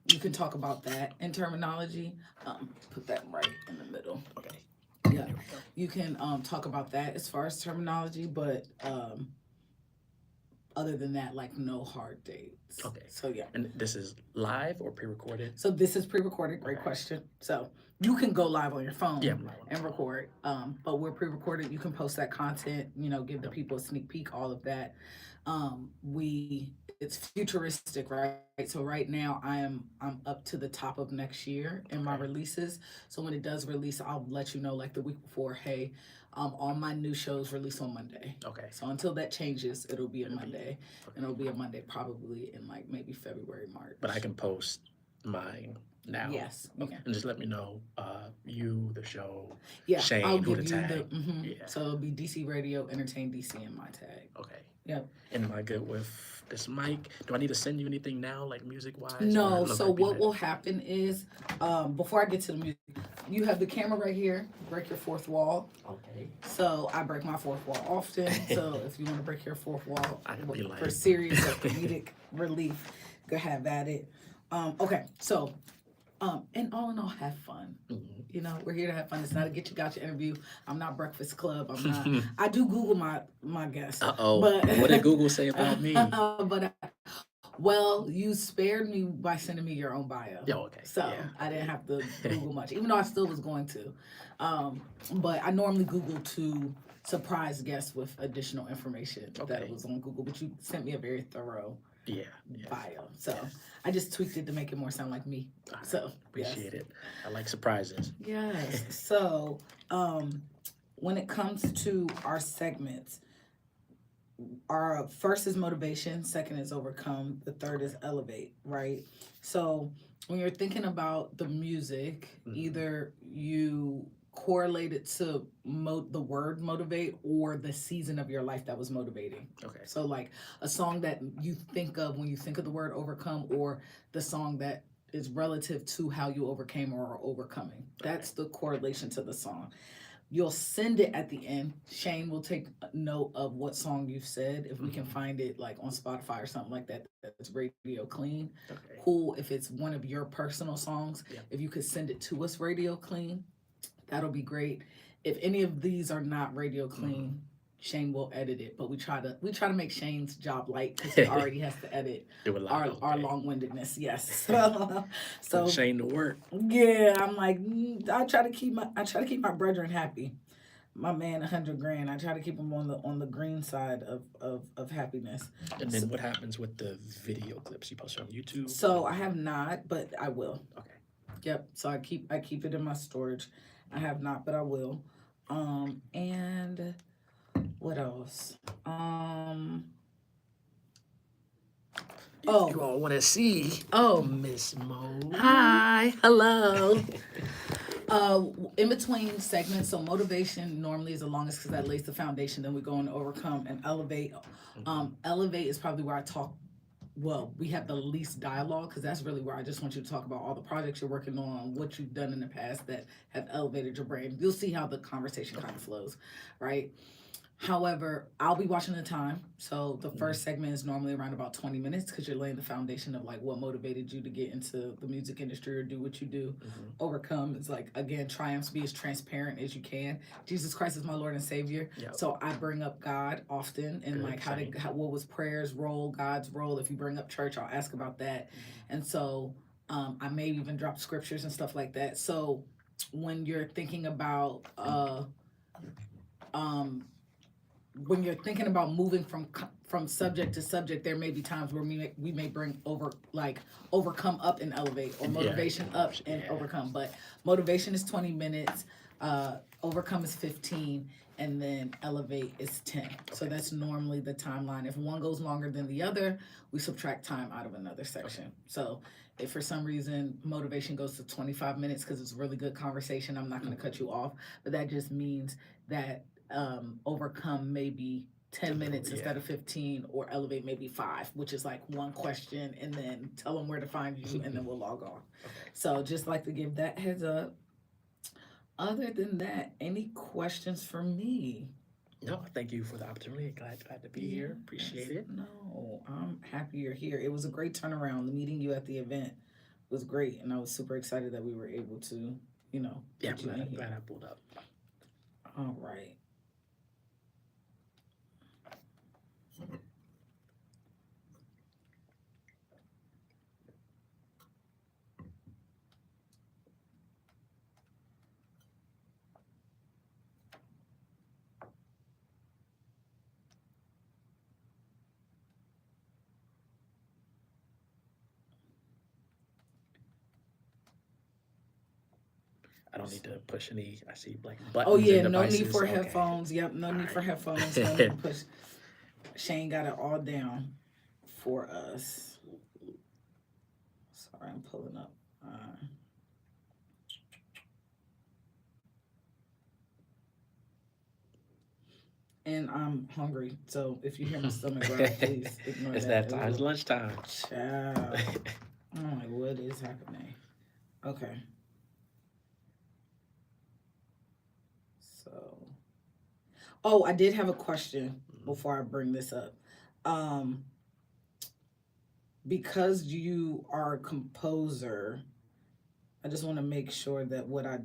You can talk about that in terminology. Put that right in the middle. Okay. Yeah, There we go. you can talk about that as far as terminology, but other than that, like no hard dates. Okay. So yeah. And this is live or pre-recorded? So this is pre-recorded. Great Okay. question. So you can go live on your Yeah, phone I'm live on the and phone. record, but we're pre-recorded. You can post that content. Give the Yep. people a sneak peek. All of that. We It's futuristic, right? So right now I'm up to the top of next year in my Okay. releases. So when it does release, I'll let you know like the week before. Hey, all my new shows release on Monday. Okay. So until that changes, it'll be a It'll be Monday, and it'll okay. be a Monday probably in like maybe February, But I March. can post mine now. Yes, you Okay. can. And just let me know, you, the show, Yeah, I'll Shane, who to give you tag. Yeah. so it'll be DC Radio, Entertain DC in my tag. Okay. Yep. And am I good with this mic? Do I need to send you anything now, like music wise, or No, look so like be what ready? will happen is, before I get to the music, you have the camera right here, break your fourth wall. Okay. So I break my fourth wall often. So if you want to break your fourth wall I can be for like, serious or comedic relief, go have at it. Okay, so and all in all, have fun. We're here to have fun. It's not a get you gotcha interview. I'm not Breakfast Club. I'm not. I do Google my guests, uh oh. but What did Google say about me? well, you spared me by sending me your own bio, Yeah, okay. so Yeah, I didn't have to okay. Google much, even though I still was going to. But I normally Google to surprise guests with additional information that Okay. was on Google. But you sent me a very thorough Yeah, yes, bio, so yes. I just tweaked it to make it more sound like me. All right. So yes. Appreciate it. I like surprises. Yes. So, when it comes to our segments, our first is motivation, second is overcome, the third Okay. is elevate, right? So, when you're thinking about the music, Hmm. either you correlate it to the word motivate or the season of your life that was motivating. Okay. So, like a song that you think of when you think of the word overcome, or the song that is relative to how you overcame or are overcoming. Okay. That's the correlation to the song. You'll send it at the end. Shane will take note of what song you've said. If we can Hmm. find it like on Spotify or something like that, that's radio clean. Okay. Cool. If it's one of your personal songs, Yep. if you could send it to us radio clean, that'll be great. If any of these are not radio Hmm. clean, Shane will edit it. But we try to make Shane's job light because he already has to edit Do a lot. our Okay. long windedness. Yes. Put So Shane to work. yeah, I'm like I try to keep my brethren happy. My man, 100 grand. I try to keep him on the green side of happiness. And So, then what happens with the video clips you post on YouTube? so I have not, but I will. Okay. Yep. So I keep it in my storage. I have not, but I will. And what else? If Oh, you all want to see oh. Miss Mo. Hi, hello. In between segments, so motivation normally is the longest because that lays the foundation. Then we go on to overcome and elevate. Hmm. Elevate is probably where I talk. Well, we have the least dialogue because that's really where I just want you to talk about all the projects you're working on, what you've done in the past that have elevated your brain. You'll see how the conversation kind Okay. of flows, right? However, I'll be watching the time. So the Hmm. first segment is normally around about 20 minutes because you're laying the foundation of like what motivated you to get into the music industry or do what you do. Hmm. Overcome is like, again, triumphs, be as transparent as you can. Jesus Christ is my Lord and Savior. Yep. So I bring up God often and like Good. Same. what was prayer's role, God's role. If you bring up church, I'll ask about that. Hmm. And so I may even drop scriptures and stuff like that. So when you're thinking about um, when you're thinking about moving from subject to subject, there may be times where we may bring overcome up and elevate, or Yeah. motivation up and Yeah. overcome. But motivation is 20 minutes, overcome is 15, and then elevate is 10. So Okay. that's normally the timeline. If one goes longer than the other, we subtract time out of another Okay. section. So if for some reason motivation goes to 25 minutes because it's a really good conversation, I'm not going to cut Hmm. you off. But that just means that overcome maybe A 10 little. minutes Yeah. instead of 15, or elevate maybe 5, which is like one question and then tell them where to find you and then we'll log on. Okay. So just like to give that heads up. Other than that, any questions for me? No, thank you for the opportunity. Glad to be here. Yes. Appreciate it. No, I'm happy you're here. It was a great turnaround. Meeting you at the event was great, and I was super excited that we were able to, you know, Yeah, get you in I'm here. glad I pulled up. All right. I don't need to push any. I see like buttons Oh yeah, and no devices. need for Okay. headphones. Yep, no All need for right. headphones. No need to push. Shane got it all down for us. Sorry, I'm pulling up. And I'm hungry, so if you hear my stomach growl, please ignore It's that. that time. It's lunchtime. Child. I'm like, what is happening? Okay. So, oh, I did have a question before I bring this up. Um, because you are a composer, I just want to make sure that what I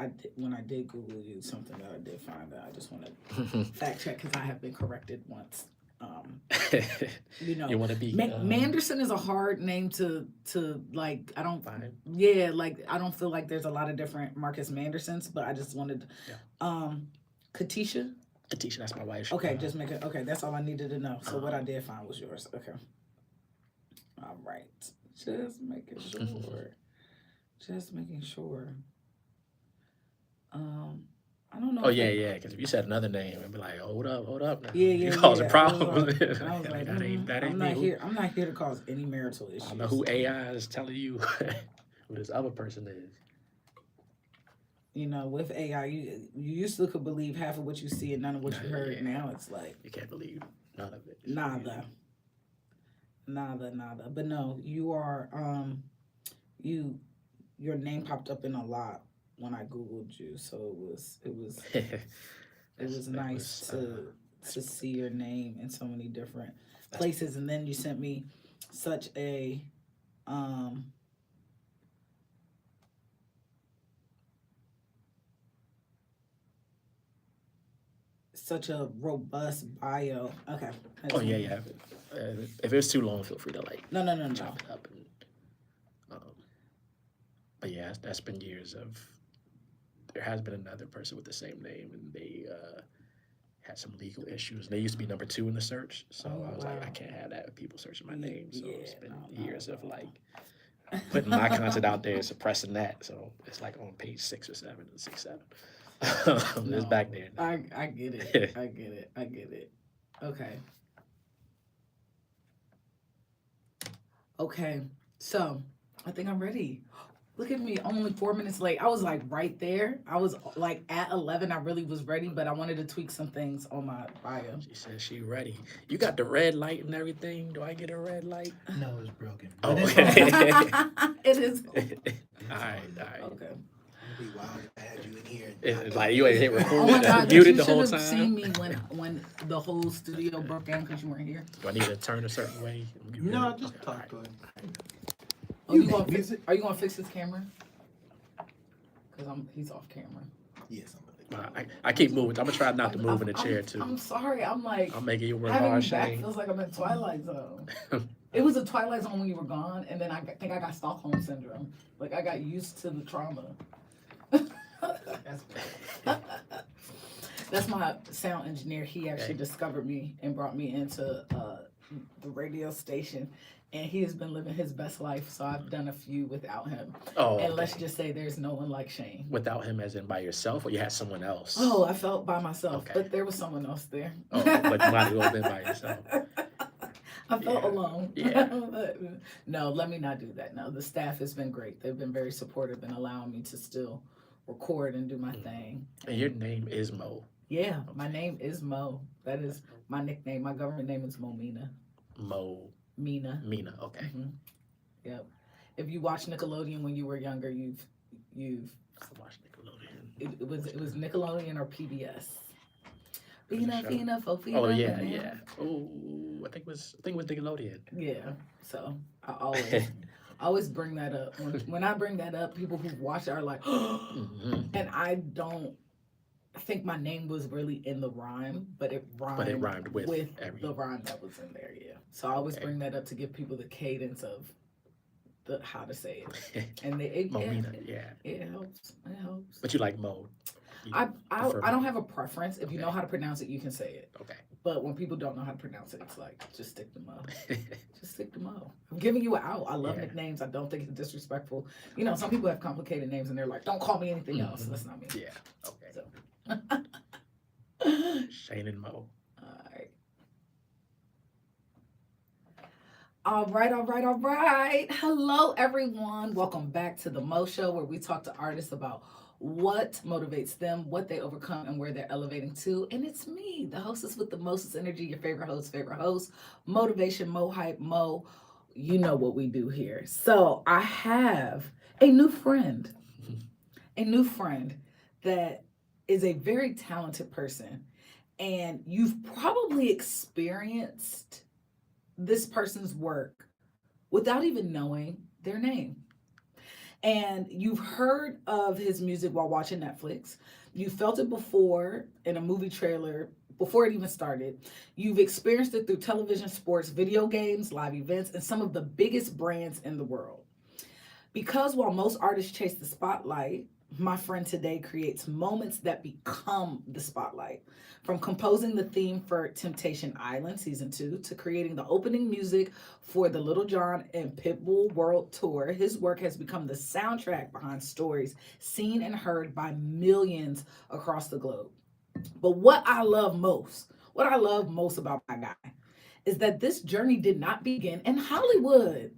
did, when I did Google you, something that I did find that I just want to fact check because I have been corrected once. You know, You want to be Manderson is a hard name to like. I don't. fine. Yeah, like I don't feel like there's a lot of different Marcus Mandersons, but I just wanted. Yeah. Katisha. Katisha, that's my wife. Okay, just make it. Okay, that's all I needed to know. So what I did find was yours. Okay. All right. Just making sure. Just making sure. I don't know. Oh yeah. Because if you said another name, I'd be like, hold up now. Yeah. You causing problems. I was like, that ain't I'm me. not here. I'm not here to cause any marital issues. I don't know who AI is telling you who this other person is. You know, with AI, you used to could believe half of what you see and none of what you heard. Yeah. Now it's like You can't believe none of it. nada. But no, you are your name popped up in a lot when I googled you, so it was nice to see your name in so many different places, and then you sent me such a such a robust bio. Okay. Oh yeah. If it's too long, feel free to like No. chop it up. And, but yeah, that's been years of. There has been another person with the same name, and they had some legal issues. They used to be number 2 in the search, so I was like, I can't have that with people searching my name. So it's been years of like putting my content out there, suppressing that. So it's like on page 6 or 7 and 6, 7. It's back there. I get it. I get it. Okay. Okay. So I think I'm ready. Look at me, only 4 minutes late. I was like right there. I was like at 11. I really was ready, but I wanted to tweak some things on my bio. She says she ready. You got the red light and everything. Do I get a red light? No, it's broken. Oh, it is. All right. Okay. It'd be wild if I had you in here. It's like you ain't hit record. Oh my God, muted you the whole should have time. seen me when the whole studio broke down because you weren't here. Do I need to turn a certain way? No, just talk to it. Oh, are you gonna fix his camera? Because he's off camera. Yes, I'm gonna. I keep moving. I'm gonna try not to move in the chair too. I'm sorry. I'm like. I'm making you work having hard, me back Shane. feels like I'm in Twilight Zone. It was a Twilight Zone when you were gone, and then I think I got Stockholm syndrome. Like I got used to the trauma. That's my sound engineer. He actually discovered me and brought me into the radio station, and he has been living his best life. So I've done a few without him. Oh, and let's just say there's no one like Shane. Without him, as in by yourself, or you had someone else? Oh, I felt by myself, but there was someone else there. Oh, but you might as well have been by yourself. I felt alone. Yeah. No, let me not do that. No, the staff has been great. They've been very supportive and allowing me to still record and do my thing. And your name is Mo. Yeah, my name is Mo. That is my nickname. My government name is Momina. Mina. Okay. Mm-hmm. Yep. If you watched Nickelodeon when you were younger, you've. I watched Nickelodeon. It was Nickelodeon or PBS. Fina, Fofina. Oh yeah. Oh, I think it was Nickelodeon. Yeah. So I always I always bring that up. When I bring that up, people who watch it are like, and I don't think my name was really in the rhyme, but it But it rhymed rhymed with the rhyme that was in there. Yeah. So I always bring that up to give people the cadence of the how to say it, and Momina, yeah. it helps. It helps. But you like Mo. I don't have a preference. If you know how to pronounce it, you can say it. Okay. But when people don't know how to pronounce it, it's like just stick to Mo. Just stick to Mo. I'm giving you an out. I love nicknames. I don't think it's disrespectful. You know, some people have complicated names and they're like, "Don't call me anything else." That's not me. Yeah. Okay. So. Shane and Mo. All right. All right. Hello, everyone. Welcome back to the Mo Show, where we talk to artists about what motivates them, what they overcome, and where they're elevating to. And it's me, the hostess with the mostest energy, your favorite host, motivation, Mo hype, Mo. You know what we do here. So I have a new friend that is a very talented person. And you've probably experienced this person's work without even knowing their name. And you've heard of his music while watching Netflix. You felt it before in a movie trailer before it even started. You've experienced it through television, sports, video games, live events, and some of the biggest brands in the world. Because while most artists chase the spotlight, my friend today creates moments that become the spotlight. From composing the theme for Temptation Island Season 2 to creating the opening music for the Little John and Pitbull World Tour, his work has become the soundtrack behind stories seen and heard by millions across the globe. But what I love most about my guy, is that this journey did not begin in Hollywood.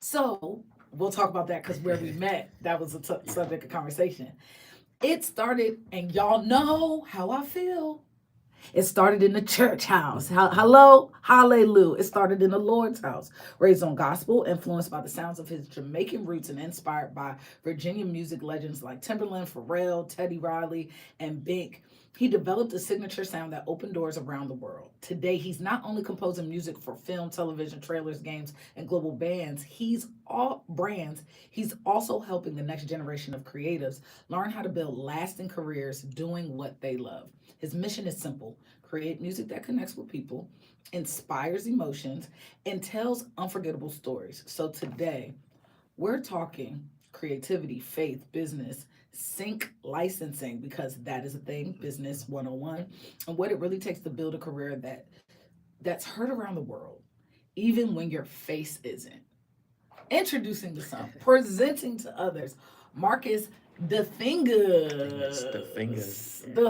So we'll talk about that because where we met, that was a subject of conversation. It started, and y'all know how I feel. It started in the church house. Hello, hallelujah. It started in the Lord's house. Raised on gospel, influenced by the sounds of his Jamaican roots and inspired by Virginia music legends like Timberland, Pharrell, Teddy Riley, and Bink. He developed a signature sound that opened doors around the world. Today, he's not only composing music for film, television, trailers, games, and global he's also helping the next generation of creatives learn how to build lasting careers doing what they love. His mission is simple: create music that connects with people, inspires emotions, and tells unforgettable stories. So today, we're talking creativity, faith, business, sync licensing, because that is a thing, business 101, and what it really takes to build a career that's heard around the world, even when your face isn't. Introducing to some, presenting to others, Marcus the Fingaz. The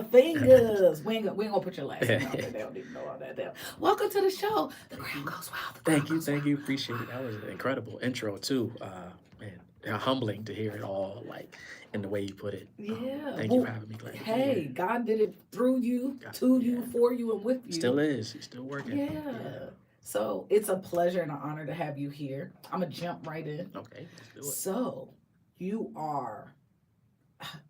Fingaz. We ain't gonna put your last name out there. They don't even know all that. Damn. Welcome to the show. The crowd goes wild. Thank you. Appreciate it. That was an incredible intro too. Man, humbling to hear it all, like in the way you put it. Yeah. Thank you for having me. Glad hey, God did it through you, you, for you, and with you. Still is. He's still working. Yeah. So it's a pleasure and an honor to have you here. I'm gonna jump right in. Okay, let's do it. So you are,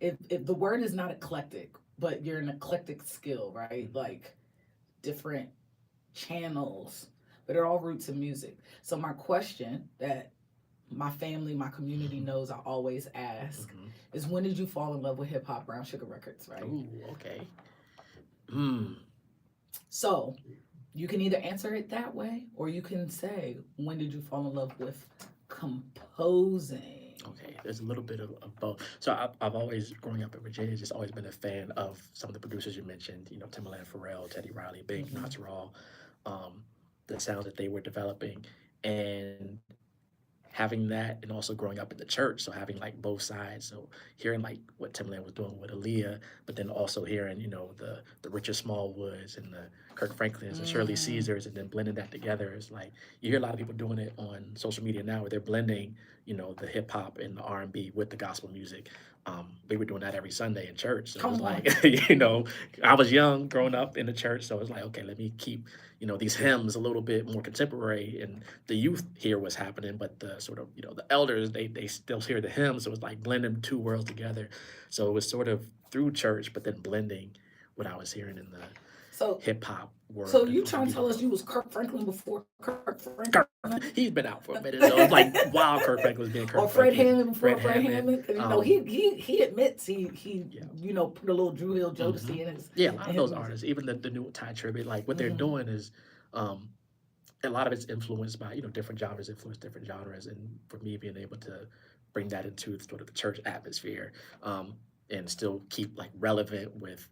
if the word is not eclectic, but you're an eclectic skill, right? Like different channels, but they're all roots in music. So my question that my family, my community knows I always ask is, when did you fall in love with hip hop, Brown Sugar Records, right? Ooh, okay. So you can either answer it that way, or you can say, when did you fall in love with composing? Okay, there's a little bit of both. So I've always, growing up in Virginia, just always been a fan of some of the producers you mentioned, you know, Timberland, Pharrell, Teddy Riley, Big, Knots Raw, the sounds that they were developing. And having that, and also growing up in the church, so having like both sides, so hearing like what Timberland was doing with Aaliyah, but then also hearing, you know, the Richard Smallwoods and the Kirk Franklins and Shirley Caesars, and then blending that together. Is like, you hear a lot of people doing it on social media now, where they're blending, you know, the hip hop and the R&B with the gospel music. We were doing that every Sunday in church, so it was like, you know, I was young growing up in the church, so it was like, okay, let me keep, you know, these hymns a little bit more contemporary, and the youth hear what's happening, but the sort of, you know, the elders, they still hear the hymns, so it was like blending two worlds together. So it was sort of through church, but then blending what I was hearing in the So hip hop world. so And you trying R&B to tell us world. you was Kirk Franklin before Kirk Franklin? Kirk, he's been out for a minute. So it's like while Kirk Franklin was being Or Kirk Fred Franklin, Hammond before Fred Fred Hammond. Hammond? Because you know he admits he Yeah. put a little Drew Hill hmm Jodeci in his Yeah, a lot in of his those music. artists, even the new Ty Tribbett, like what they're Hmm. doing is um, a lot of it's influenced by different genres influence different genres, and for me being able to bring that into sort of the church atmosphere, um, and still keep like relevant with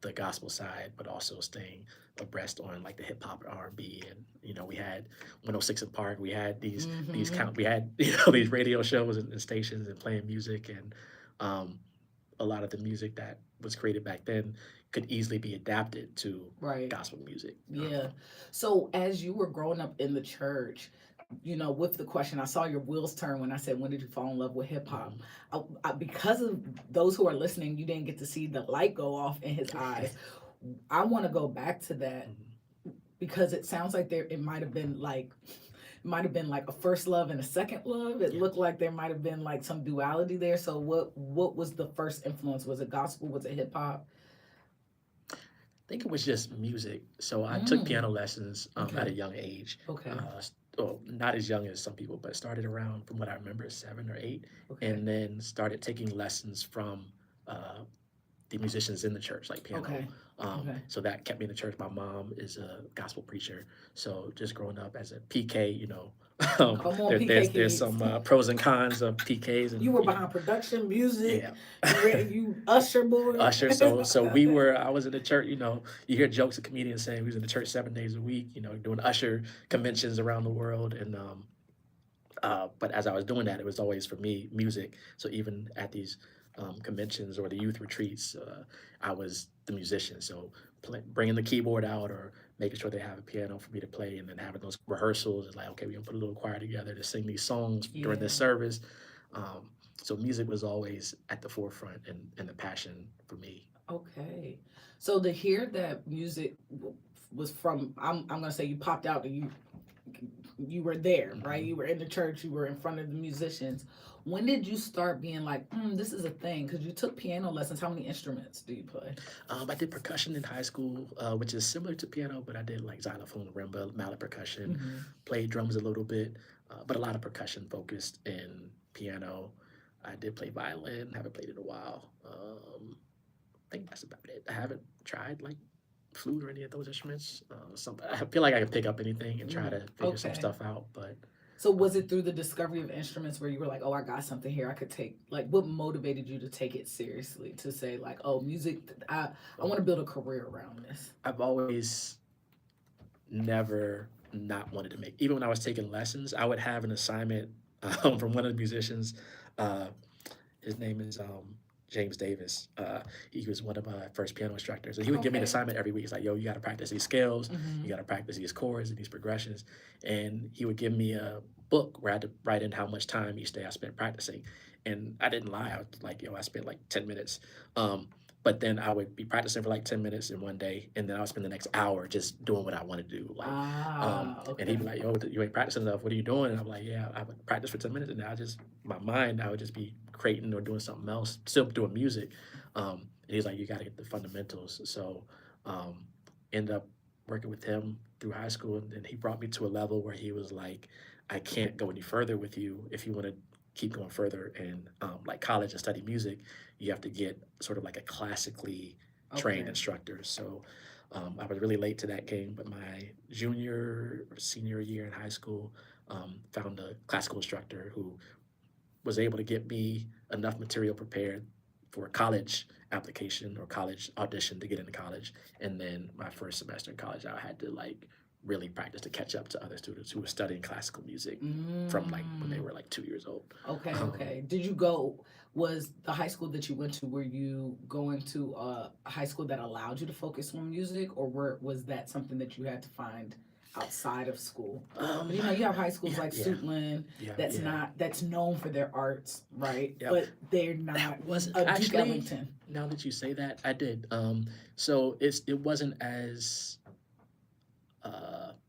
the gospel side, but also staying abreast on like the hip hop and R&B. And we had 106 in Park, we had Hmm. we had these radio shows and stations and playing music, and um, a lot of the music that was created back then could easily be adapted to Right. gospel music. Yeah. So as you were growing up in the church, with the question, I saw your wheels turn when I said, "When did you fall in love with hip hop?" Mhm. Because of those who are listening, you didn't get to see the light go off in his eyes. I want to go back to that Mhm. because it sounds like it might have been like a first love and a second love. It Yeah. looked like there might have been like some duality there. So what was the first influence? Was it gospel? Was it hip hop? I think it was just music. So I took Mm, piano lessons at a okay. young age. Okay. Well, not as young as some people, but started around, from what I remember, 7 or 8, Okay. and then started taking lessons from uh, the musicians in the church, like piano. Okay. Okay. So that kept me in the church. My mom is a gospel preacher, so just growing up as a PK, Come on, there's PK there's kids. some pros and cons of PKs, You and were behind production, music. yeah. You usher boy. Usher. So we were. I was in the church. You hear jokes of comedians saying we was in the church 7 days a week. Doing usher conventions around the world, and but as I was doing that, it was always for me music. So even at these conventions or the youth retreats, I was the musician. So bringing the keyboard out or making sure they have a piano for me to play, and then having those rehearsals. It's like, okay, we're gonna put a little choir together to sing these songs during Yeah. this service. Um, so music was always at the forefront, and the passion for me. Okay. So to hear that music was from, I'm gonna say you popped out and you were there, right? hmm You were in the church, you were in front of the musicians. When did you start being like, this is a thing? Because you took piano lessons. How many instruments do you play? I did percussion in high school, which is similar to piano, but I did like xylophone, marimba, mallet percussion, Hmm. played drums a little bit, but a lot of percussion focused in piano. I did play violin, haven't played in a while. I think that's about it. I haven't tried like flute or any of those instruments. I feel like I can pick up anything and try to figure some Okay. stuff out, but So was um, it through the discovery of instruments where you were like, oh, I got something here I could take? Like, what motivated you to take it seriously? To say like, oh, music, I want to build a career around this. I've always never not wanted to make. Even when I was taking lessons, I would have an assignment from one of the musicians. Uh, his name is James Davis. He was one of my first piano instructors, and he would give me an Okay. assignment every week. He's like, "Yo, you got to practice these scales. You Hmm. got to practice these chords and these progressions." And he would give me a book where I had to write in how much time each day I spent practicing. And I didn't lie. I was like, "Yo, I spent like 10 minutes." Um, but then I would be practicing for like 10 minutes in one day, and then I would spend the next hour just doing what I want to do. And he'd Okay. be like, "Yo, you ain't practicing enough. What are you doing?" And I'm like, "Yeah, I would practice for 10 minutes, and I just my mind, I would just be creating or doing something else, still doing music." And he's like, "You got to get the fundamentals." So, um, ended up working with him through high school, and then he brought me to a level where he was like, "I can't go any further with you if you want to." Keep going further in like college and study music, you have to get sort of like a classically trained Okay. instructor. So I was really late to that game, but my junior or senior year in high school, found a classical instructor who was able to get me enough material prepared for a college application or college audition to get into college. And then my first semester in college, I had to like really practice to catch up to other students who were studying classical music from like when they Mm. were like 2 years old. Okay, Um, okay. Did you go? Was the high school that you went to? Were you going to a high school that allowed you to focus on music, or was that something that you had to find outside of school? um, Because you have high schools yeah, like yeah, Suitland yeah, that's yeah. not that's known for their arts, right? Yep. But they're not That was Duke actually, Ellington. now that you say that, I did. So it wasn't as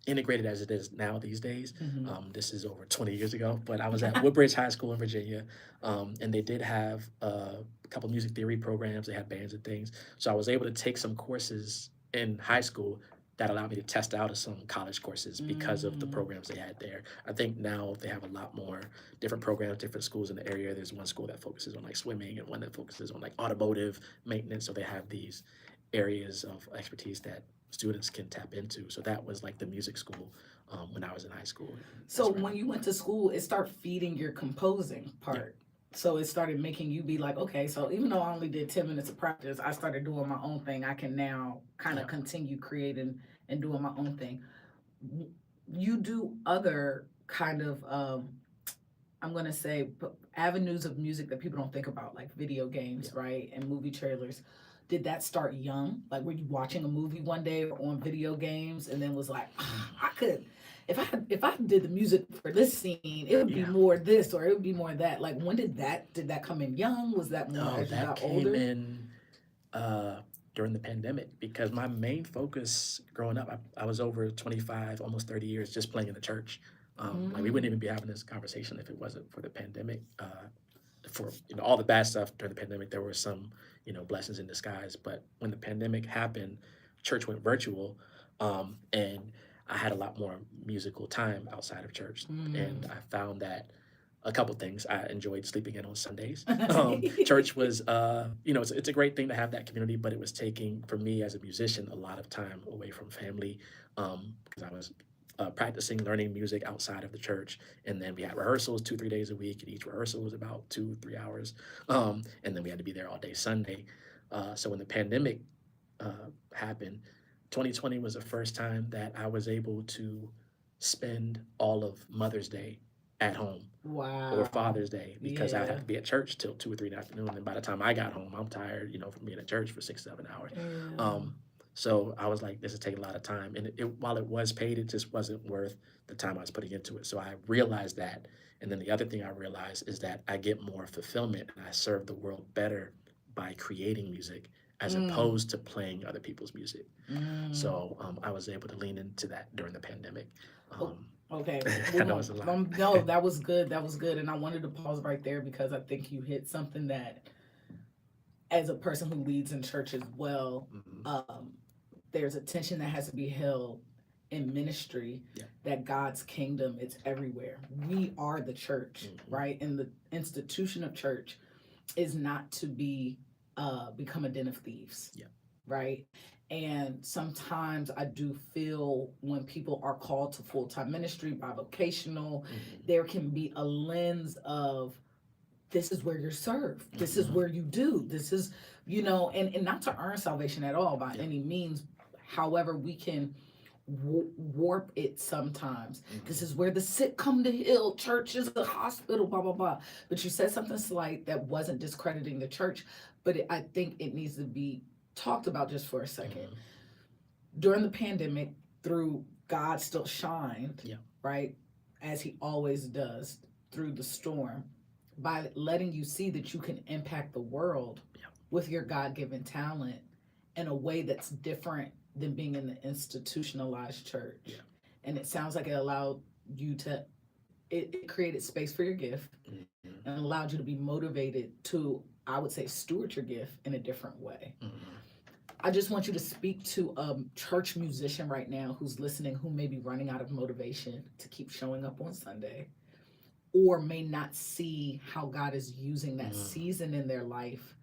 integrated as it is now these days. Hmm. This is over 20 years ago, but I was at Woodbridge High School in Virginia, and they did have a couple music theory programs. They had bands and things, so I was able to take some courses in high school, that allowed me to test out of some college courses because of the programs they had there. I think now they have a lot more different programs, different schools in the area. There's one school that focuses on like swimming and one that focuses on like automotive maintenance. So they have these areas of expertise that students can tap into. So that was like the music school when I was in high school. So That's where- when you went to school, it started feeding your composing part. So it started making you be like, okay, so even though I only did 10 minutes of practice, I started doing my own thing. I can now kind of Yeah. continue creating and doing my own thing. You do other kind of, I'm going to say, avenues of music that people don't think about, like video games, right? And movie trailers. Did that start young? Like, were you watching a movie one day or on video games and then was like, I could, if I did the music for this scene, it would be Yeah. more this or it would be more that. Like, when did that come in young? Was that more No, as you that got came older? in during the pandemic because my main focus growing up, I was over 25, almost 30 years just playing in the church. Like we wouldn't even be having this conversation if it wasn't for the pandemic. For all the bad stuff during the pandemic, there were some blessings in disguise. But when the pandemic happened, church went virtual, and I had a lot more musical time outside of church, and I found that a couple things. I enjoyed sleeping in on Sundays. Church was, it's a great thing to have that community, but it was taking, for me as a musician, a lot of time away from family because I was practicing, learning music outside of the church. And then we had rehearsals 2-3 days a week, and each rehearsal was about 2-3 hours. And then we had to be there all day Sunday. So when the pandemic happened, 2020 was the first time that I was able to spend all of Mother's Day at home. Wow. Or Father's Day because I'd Yeah. have to be at church till 2 or 3 in the afternoon, and by the time I got home, I'm tired, from being at church for 6-7 hours. Yeah. So I was like, this is taking a lot of time, and while it was paid, it just wasn't worth the time I was putting into it. So I realized that, and then the other thing I realized is that I get more fulfillment and I serve the world better by creating music as opposed to playing other people's music. So I was able to lean into that during the pandemic. Okay. I know it's a lot. No, that was good. That was good. And I wanted to pause right there because I think you hit something that, as a person who leads in church as well, there's a tension that has to be held in ministry that God's kingdom, it's everywhere. We are the church, right? And the institution of church is not to be become a den of thieves, right? And sometimes I do feel when people are called to full-time ministry, bivocational, there can be a lens of this is where you're served. This is where you do. This is, and not to earn salvation at all by any means. However, we can warp it sometimes. This is where the sick come to heal. Church is a hospital, blah, blah, blah. But you said something slight that wasn't discrediting the church, but I think it needs to be talked about just for a second. During the pandemic, through God still shined, right? As he always does through the storm, by letting you see that you can impact the world with your God-given talent in a way that's different than being in the institutionalized church. And it sounds like it allowed you to, it created space for your gift and allowed you to be motivated to, I would say, steward your gift in a different way. I just want you to speak to a church musician right now who's listening, who may be running out of motivation to keep showing up on Sunday, or may not see how God is using that season in their life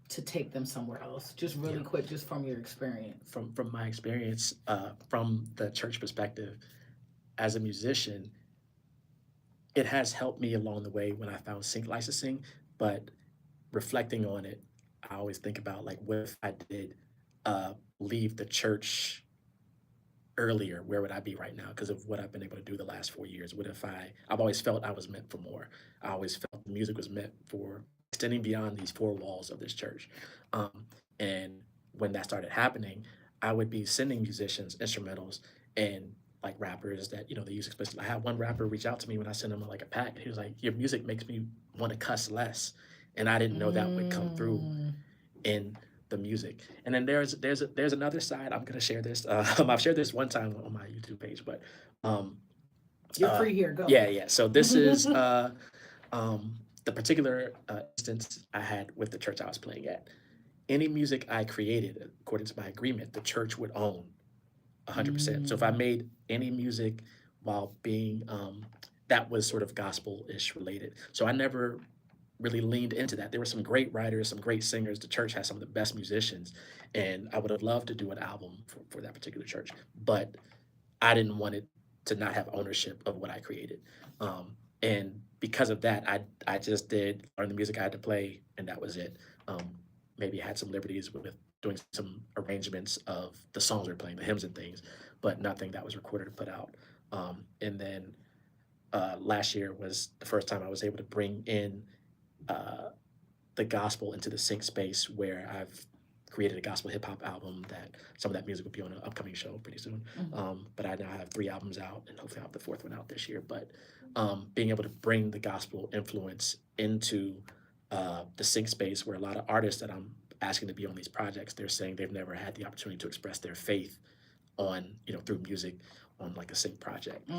to take them somewhere else. Just really quick, just from your experience. From my experience, from the church perspective, as a musician, it has helped me along the way when I found sync licensing, but reflecting on it, I always think about like, what if I did leave the church earlier? Where would I be right now because of what I've been able to do the last 4 years? What if I've always felt I was meant for more. I always felt the music was meant for extending beyond these four walls of this church. And when that started happening, I would be sending musicians instrumentals and like rappers that, they use explicitly. I had one rapper reach out to me when I sent him like a pack. He was like, your music makes me want to cuss less. And I didn't know that would come through in the music. And then there's another side. I'm gonna share this. I've shared this one time on my YouTube page, but You're free here, go. yeah. So this is the particular instance I had with the church I was playing at. any music I created, according to my agreement, the church would own 100%. So if I made any music while being that was sort of gospel-ish related. So I never really leaned into that. There were some great writers, some great singers. The church has some of the best musicians, and I would have loved to do an album for that particular church, but I didn't want it to not have ownership of what I created. And because of that, I just did learn the music I had to play, and that was it. Maybe I had some liberties with doing some arrangements of the songs we are playing, the hymns and things, but nothing that was recorded or put out. And then last year was the first time I was able to bring in uh, the gospel into the sync space, where I've created a gospel hip hop album that some of that music will be on an upcoming show pretty soon. But I now have 3 albums out, and hopefully I'll have the 4th one out this year. But being able to bring the gospel influence into the sync space, where a lot of artists that I'm asking to be on these projects, they're saying they've never had the opportunity to express their faith on, through music on like a sync project.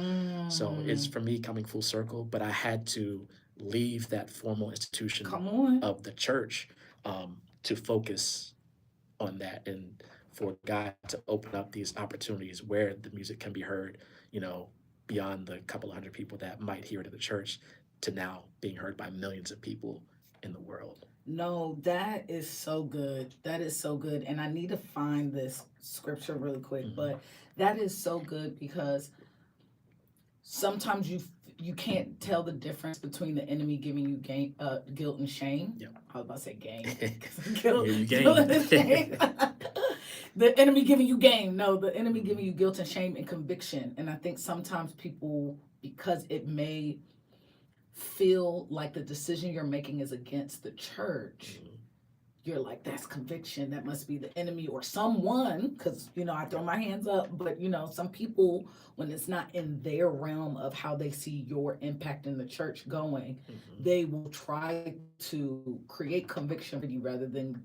So it's for me coming full circle, but I had to leave that formal institution Come on. of the church to focus on that, and for God to open up these opportunities where the music can be heard, beyond the couple of hundred people that might hear it at the church, to now being heard by millions of people in the world. No, that is so good. That is so good. And I need to find this scripture really quick, but that is so good, because sometimes you can't tell the difference between the enemy giving you guilt and shame. Yep. I was about to say game. Guilt and shame. The enemy giving you game. No, the enemy giving you guilt and shame and conviction. And I think sometimes people, because it may feel like the decision you're making is against the church, you're like, that's conviction, that must be the enemy or someone, because I throw my hands up, but some people, when it's not in their realm of how they see your impact in the church going, they will try to create conviction for you rather than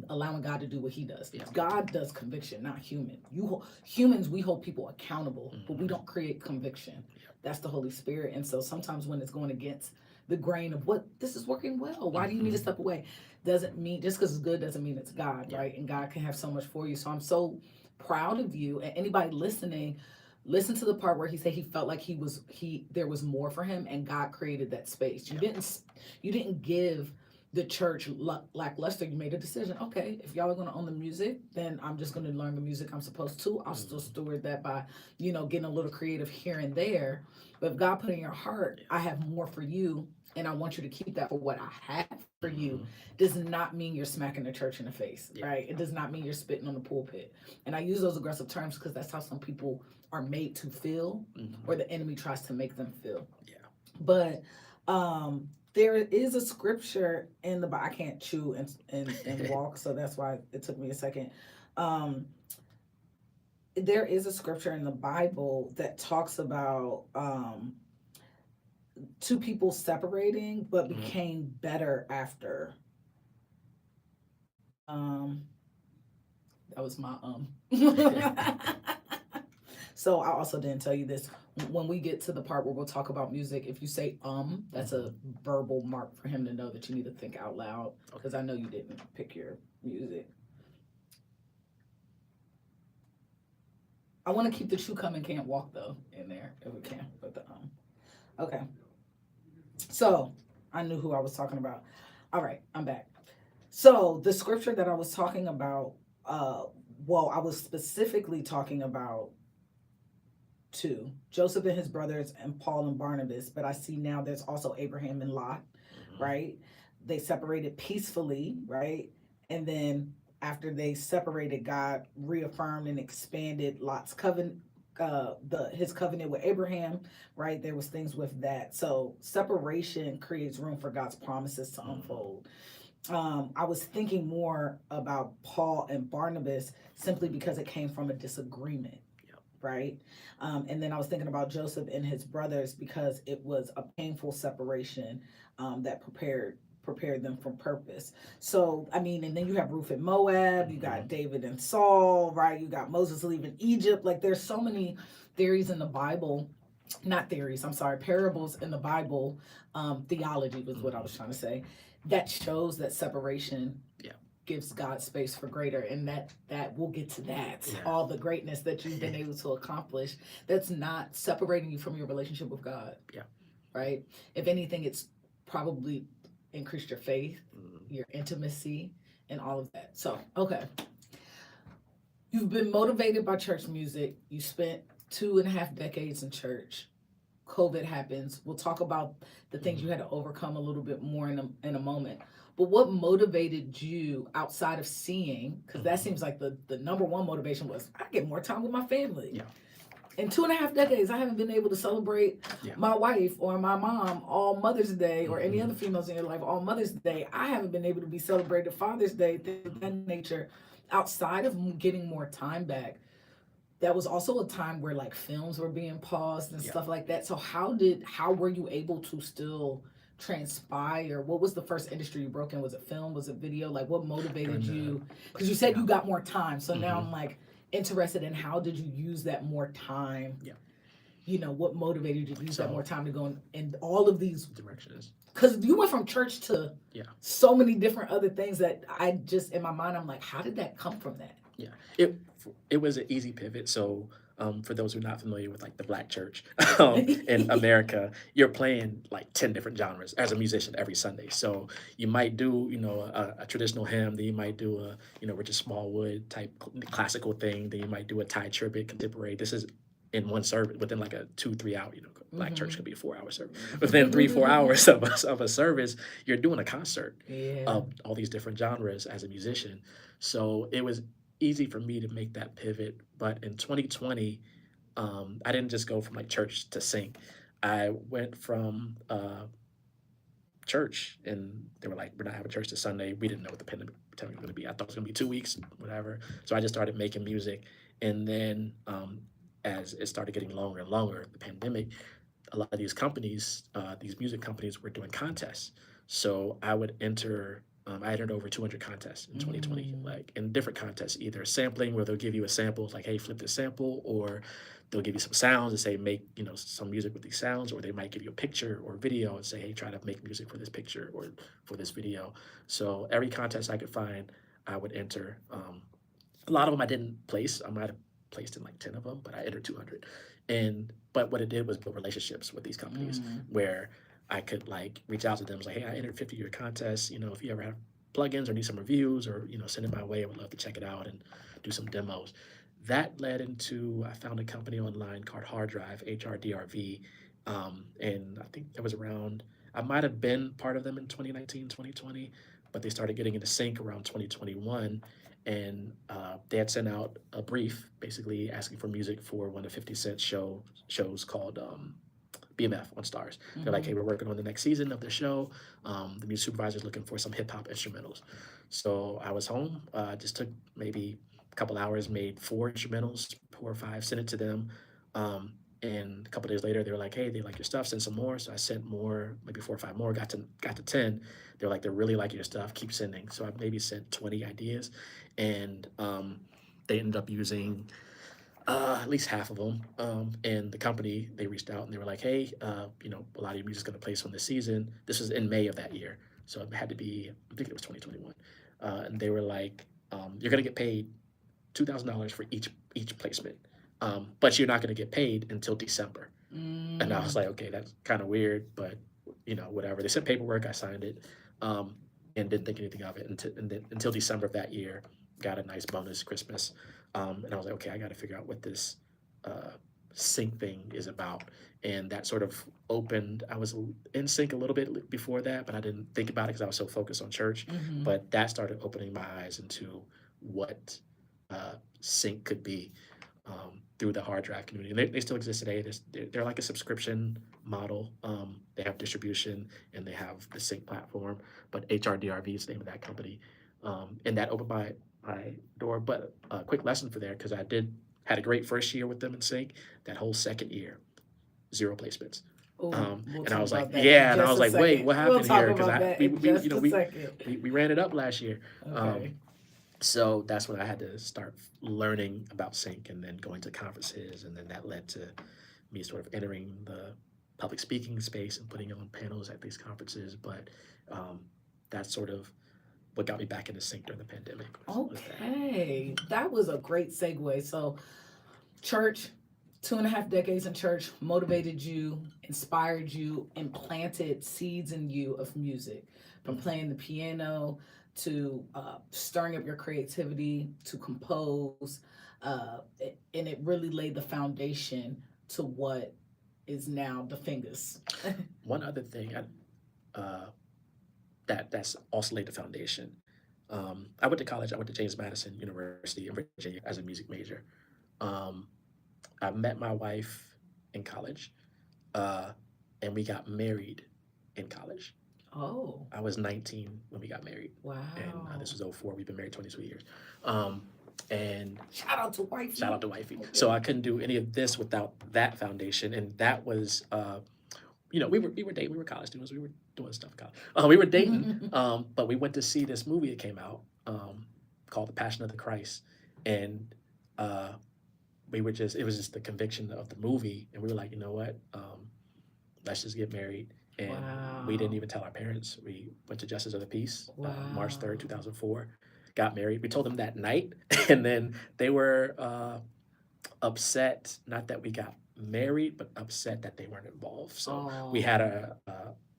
allowing God to do what he does. God does conviction, not humans, we hold people accountable, but we don't create conviction. That's the Holy Spirit. And so sometimes when it's going against the grain of what this is working well, why do you need to step away? Doesn't mean just because it's good doesn't mean it's God, right? And God can have so much for you. So I'm so proud of you. And anybody listening, listen to the part where he said he felt like there was more for him, and God created that space. You didn't give the church lackluster. You made a decision. Okay, if y'all are going to own the music, then I'm just going to learn the music I'm supposed to. I'll still steward that by, getting a little creative here and there. But if God put in your heart, I have more for you, and I want you to keep that for what I have for you, does not mean you're smacking the church in the face, right? It does not mean you're spitting on the pulpit. And I use those aggressive terms because that's how some people are made to feel, or the enemy tries to make them feel. But there is a scripture in the Bible. I can't chew and walk, so that's why it took me a second. There is a scripture in the Bible that talks about two people separating but became better after. That was my So I also didn't tell you this. When we get to the part where we'll talk about music, if you say that's a verbal mark for him to know that you need to think out loud, because I know you didn't pick your music. I want to keep the chew coming, can't walk though in there if we can, but the okay. So I knew who I was talking about. All right, I'm back. So the scripture that I was talking about, I was specifically talking about two, Joseph and his brothers and Paul and Barnabas, but I see now there's also Abraham and Lot, right? They separated peacefully, right? And then after they separated, God reaffirmed and expanded Lot's covenant, his covenant with Abraham, right? There was things with that. So separation creates room for God's promises to unfold. I was thinking more about Paul and Barnabas simply because it came from a disagreement, right? And then I was thinking about Joseph and his brothers because it was a painful separation that prepared them for purpose. So, I mean, and then you have Ruth and Moab, you got David and Saul, right? You got Moses leaving Egypt. Like there's so many theories in the Bible, parables in the Bible, theology was what I was trying to say, that shows that separation gives God space for greater, and that we'll get to that. Yeah. All the greatness that you've been able to accomplish, that's not separating you from your relationship with God. Yeah. Right? If anything, it's probably increased your faith, your intimacy, and all of that. So, okay. You've been motivated by church music. You spent 2.5 decades in church. COVID happens. We'll talk about the things you had to overcome a little bit more in a moment. But what motivated you outside of seeing? Because that seems like the number one motivation was, I get more time with my family. Yeah. In 2.5 decades, I haven't been able to celebrate my wife or my mom all Mother's Day, or any other females in your life all Mother's Day. I haven't been able to be celebrated Father's Day, things of that nature, outside of getting more time back. That was also a time where like films were being paused and stuff like that. So how were you able to still transpire? What was the first industry you broke in? Was it film? Was it video? Like what motivated you? Because you said you got more time. So now I'm like interested in how did you use that more time? Yeah. You know, what motivated you to use that more time to go in all of these directions? Because you went from church to so many different other things that I just, in my mind, I'm like, how did that come from that? Yeah, it was an easy pivot. So for those who are not familiar with like the Black church in America, you're playing like 10 different genres as a musician every Sunday. So you might do, you know, a traditional hymn, then you might do a, you know, Richard Smallwood type classical thing, then you might do a Thai tribute, contemporary. This is in one service within like a 2-3 hour, you know, Black church could be a 4-hour service. Within 3-4 hours of a service, you're doing a concert of all these different genres as a musician. So it was easy for me to make that pivot. But in 2020, I didn't just go from like church to sync. I went from church, and they were like, we're not having church this Sunday. We didn't know what the pandemic was going to be. I thought it was going to be 2 weeks, whatever. So I just started making music. And then as it started getting longer and longer, the pandemic, a lot of these companies, these music companies were doing contests. So I would enter, I entered over 200 contests in 2020, like in different contests, either sampling where they'll give you a sample, like, hey, flip this sample, or they'll give you some sounds and say, make, you know, some music with these sounds, or they might give you a picture or video and say, hey, try to make music for this picture or for this video. So every contest I could find, I would enter. A lot of them I didn't place. I might have placed in like 10 of them, but I entered 200. But what it did was build relationships with these companies where I could like reach out to them, like, hey, I entered 50-year contests. You know, if you ever have plugins or need some reviews, or, you know, send it my way, I would love to check it out and do some demos. That led into, I found a company online called Hard Drive, HRDRV. And I think there was around, I might have been part of them in 2019, 2020, but they started getting into sync around 2021. And they had sent out a brief basically asking for music for one of 50 Cent shows called BMF on Stars. They're like, hey, we're working on the next season of the show. The music supervisor's looking for some hip hop instrumentals. So I was home, just took maybe a couple hours, made 4 instrumentals, 4 or 5, sent it to them. And a couple days later, they were like, hey, they like your stuff, send some more. So I sent more, maybe 4 or 5 more, got to 10. They're like, they really like your stuff, keep sending. So I maybe sent 20 ideas, and they ended up using at least half of them. And the company, they reached out and they were like, hey, you know, a lot of your music's gonna play on this season. This was in May of that year. So it had to be, I think it was 2021. And they were like, you're gonna get paid $2,000 for each placement. But you're not gonna get paid until December. And I was like, okay, that's kind of weird, but you know, whatever. They sent paperwork, I signed it, and didn't think anything of it until December of that year. Got a nice bonus Christmas. And I was like, okay, I got to figure out what this sync thing is about. And that sort of opened, I was in sync a little bit before that, but I didn't think about it because I was so focused on church. But that started opening my eyes into what sync could be through the hard drive community. And they still exist today. They're like a subscription model. They have distribution and they have the sync platform, but HRDRV is the name of that company. And that opened my door. But a quick lesson for there, because I had a great first year with them in sync. That whole second year, 0 placements. And I was like, yeah, and I was like, wait, what happened here? Because we ran it up last year. Okay. So that's when I had to start learning about sync and then going to conferences, and then that led to me sort of entering the public speaking space and putting on panels at these conferences. But that sort of what got me back in the sync during the pandemic. Was that. Okay, that was a great segue. So, church, 2.5 decades in church motivated you, inspired you, and planted seeds in you of music, from playing the piano to stirring up your creativity to compose, and it really laid the foundation to what is now the Fingaz. One other thing that's also laid the foundation. I went to college. I went to James Madison University in Virginia as a music major. Um, I met my wife in college, uh, and we got married in college. Oh, I was 19 when we got married, wow. and this was '04. We've been married 22 years. Um, and Shout out to wifey. shout out to wifey. Okay. So I couldn't do any of this without that foundation, and that was, we were dating. We were college students. We were doing stuff in college. We were dating, but we went to see this movie that came out called The Passion of the Christ, and it was just the conviction of the movie, and we were like, you know what, let's just get married. And we didn't even tell our parents. We went to Justice of the Peace, March 3rd, 2004, got married. We told them that night, and then they were upset, not that we got married, but upset that they weren't involved. So we had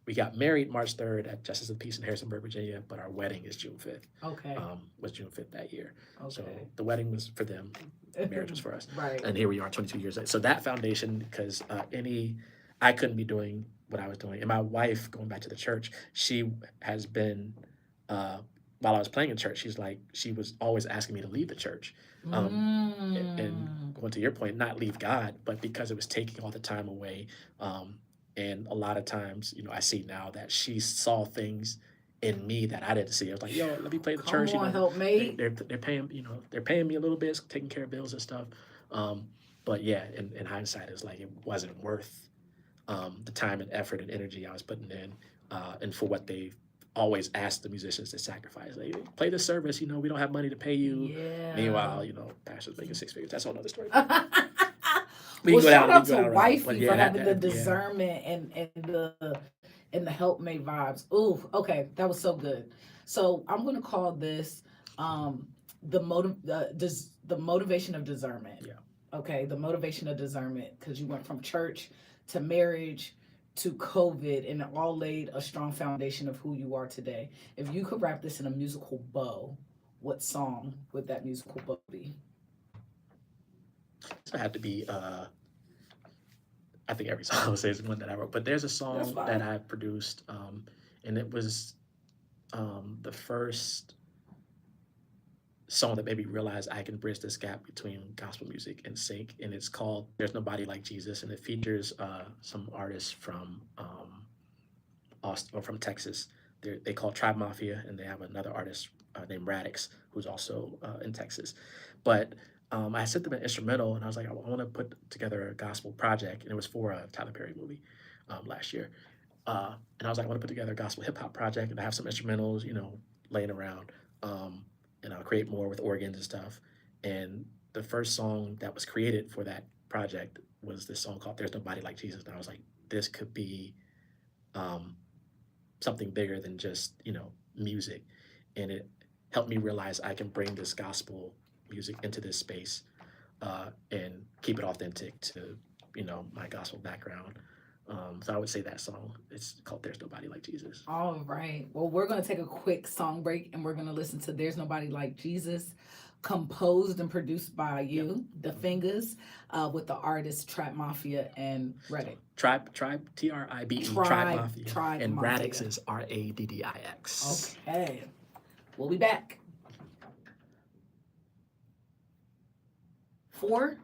we got married March 3rd at Justice of the Peace in Harrisonburg, Virginia, but our wedding is June 5th. Okay. Was June 5th that year. Okay. So the wedding was for them, the marriage was for us. Right. And here we are 22 years later. So that foundation, because I couldn't be doing what I was doing. And my wife, going back to the church, she has been, while I was playing in church, she was always asking me to leave the church. And going to your point, not leave God, but because it was taking all the time away. And a lot of times, I see now that she saw things in me that I didn't see. I was like, yo, let me play the church. Come on, helpmate. They're paying me a little bit, taking care of bills and stuff. But yeah, in hindsight, it's like it wasn't worth the time and effort and energy I was putting in, and for what they always ask the musicians to sacrifice. Like, play the service, we don't have money to pay you. Yeah. Meanwhile, pastor's making 6 figures. That's a whole other story. Well, shout out to wifey Yeah, for having the discernment and the helpmate vibes. Ooh, okay, that was so good. So I'm gonna call this the motivation of discernment. Yeah. Okay, the motivation of discernment, because you went from church to marriage to COVID, and it all laid a strong foundation of who you are today. If you could wrap this in a musical bow, what song would that musical bow be? So it had to be, I think every song I would say is one that I wrote, but there's a song that I produced, and it was the first song that made me realize I can bridge this gap between gospel music and sync, and it's called There's Nobody Like Jesus, and it features some artists from Austin, or from Texas. They call Tribe Mafia, and they have another artist named Radix, who's also in Texas. But I sent them an instrumental, and I was like, I want to put together a gospel project, and it was for a Tyler Perry movie last year. And I was like, I want to put together a gospel hip hop project, and I have some instrumentals, laying around, and I'll create more with organs and stuff. And the first song that was created for that project was this song called There's Nobody Like Jesus. And I was like, this could be something bigger than just, music. And it helped me realize I can bring this gospel music into this space and keep it authentic to, my gospel background. So I would say that song. It's called There's Nobody Like Jesus. All right. Well, we're going to take a quick song break, and we're going to listen to There's Nobody Like Jesus, composed and produced by you, the Fingaz, with the artists Tribe Mafia and Reddit. Tribe, Tribe, Tribe Mafia. Tribe and Mafia. Radix is Raddix. Okay. We'll be back. 4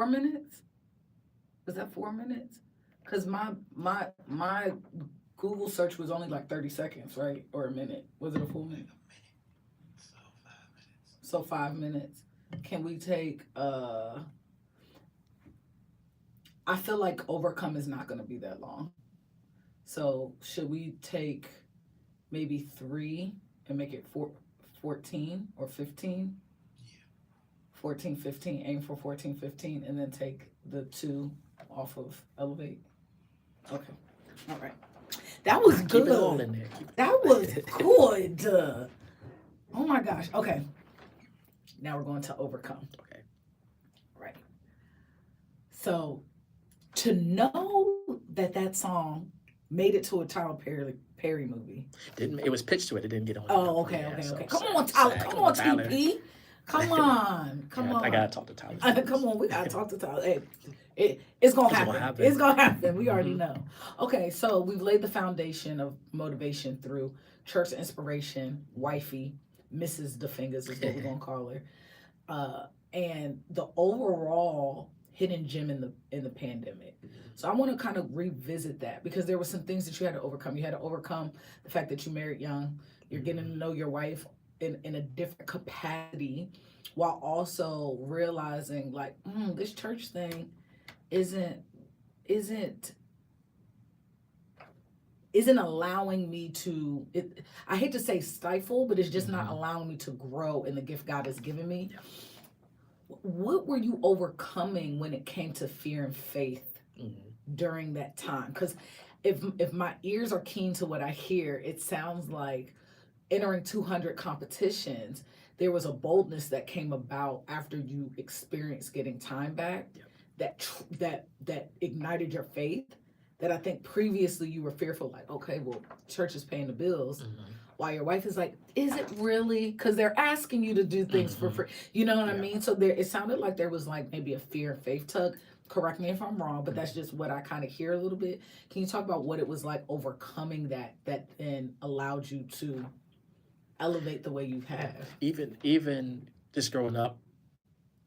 minutes? Was that 4 minutes? Because my Google search was only like 30 seconds, right? Or a minute. Was it a full minute? So 5 minutes. Can we take I feel like Overcome is not gonna be that long. So should we take maybe 3 and make it 14 or 15? 14, 15, aim for 14, 15, and then take the 2 off of Elevate. Okay. All right. That was good. Keep it all in there. That was good. Oh my gosh. Okay. Now we're going to overcome. Okay. Right. So to know that that song made it to a Tyler Perry movie. Didn't it was pitched to it? It didn't get on. Oh, Enough. okay, Yeah, okay, so okay. Come sad, on, Tyler. sad. Come Come on, on, Tyler. TP. Come on. Come Yeah, I on. gotta talk to Tyler. Come on, we gotta talk to Tyler. Hey, it's gonna It's happen. gonna happen. It's gonna happen. We already Mhm. know. Okay, so we've laid the foundation of motivation through church inspiration, wifey, Mrs. DeFingers is what we're gonna call her, and the overall hidden gem in the pandemic. So I want to kind of revisit that because there were some things that you had to overcome. You had to overcome the fact that you married young. You're getting to know your wife in a different capacity, while also realizing like this church thing isn't isn't isn't allowing me to I hate to say stifle, but it's just not allowing me to grow in the gift God has given me. Yeah. What were you overcoming when it came to fear and faith Mm-hmm. during that time? Because if my ears are keen to what I hear, it sounds like entering 200 competitions, there was a boldness that came about after you experienced getting time back. Yep. That ignited your faith. That I think previously you were fearful, like, okay, well, church is paying the bills, while your wife is like, is it really? Because they're asking you to do things for free. You know what I Yeah. mean? So there, it sounded like there was like maybe a fear and faith tug. Correct me if I'm wrong, but that's just what I kind of hear a little bit. Can you talk about what it was like overcoming that then allowed you to elevate the way you have? Even just growing up,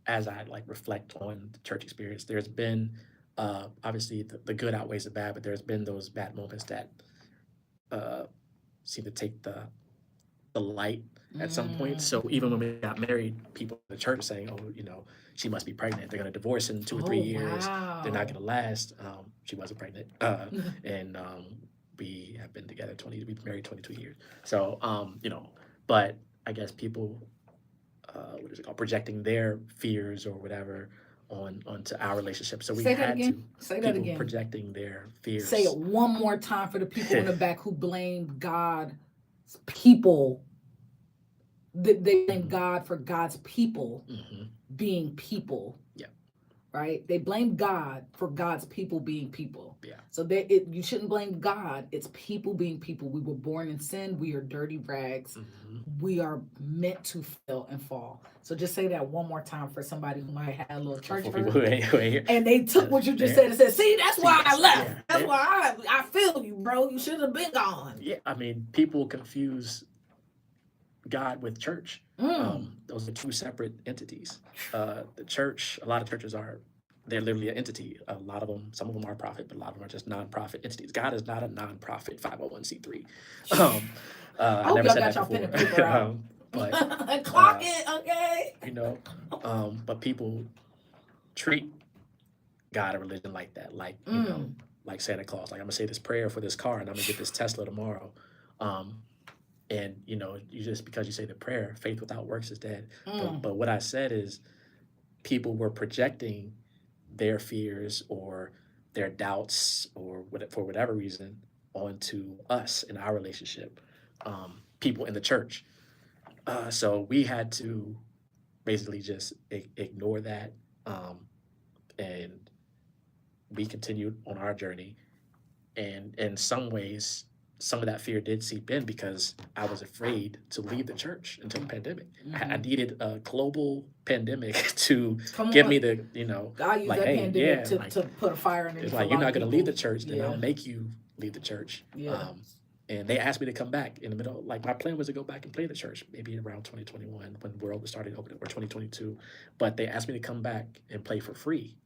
as I like reflect on the church experience, there's been obviously the good outweighs the bad, but there's been those bad moments that uh, seem to take the light at some point. So even when we got married, people in the church are saying, "Oh, she must be pregnant. They're going to divorce in 2 or 3 years. Wow. They're not going to last." She wasn't pregnant, and we have been together we've been married 22 years. So but I guess people, what is it called, projecting their fears or whatever onto our relationship. So we Say that had again. to Say that people again. projecting their fears. Say it one more time for the people in the back who blame God, people. They blame God for God's people being people. Yeah. Right? They blame God for God's people being people. Yeah. So you shouldn't blame God. It's people being people. We were born in sin. We are dirty rags. We are meant to fail and fall. So just say that one more time for somebody who might have a little church hurt. And they took what you just said and said, see, that's why I left. Yeah. That's why I feel you, bro. You should have been gone. Yeah, I mean, people confuse God with church. Those are two separate entities. The church, a lot of churches they're literally an entity. A lot of them, some of them are profit, but a lot of them are just nonprofit entities. God is not a nonprofit 501c3. I hope never y'all said got that y'all pen and before. paper out. But Clock it, okay? But people treat God and religion like that, like like Santa Claus. Like, I'm gonna say this prayer for this car, and I'm gonna get this Tesla tomorrow. And you just, because you say the prayer, faith without works is dead. But what I said is, people were projecting their fears or their doubts or for whatever reason onto us in our relationship, people in the church. So we had to basically just ignore that, and we continued on our journey. And in some ways, some of that fear did seep in because I was afraid to leave the church until the pandemic. I needed a global pandemic to give me the, God used like, that hey, pandemic yeah, to put a fire underneath. it's a like, lot you're of not going to people. leave the church, then Yeah. I'll make you leave the church. Yeah. And they asked me to come back in the middle. Like, my plan was to go back and play the church maybe around 2021 when the world was starting to open up, or 2022. But they asked me to come back and play for free.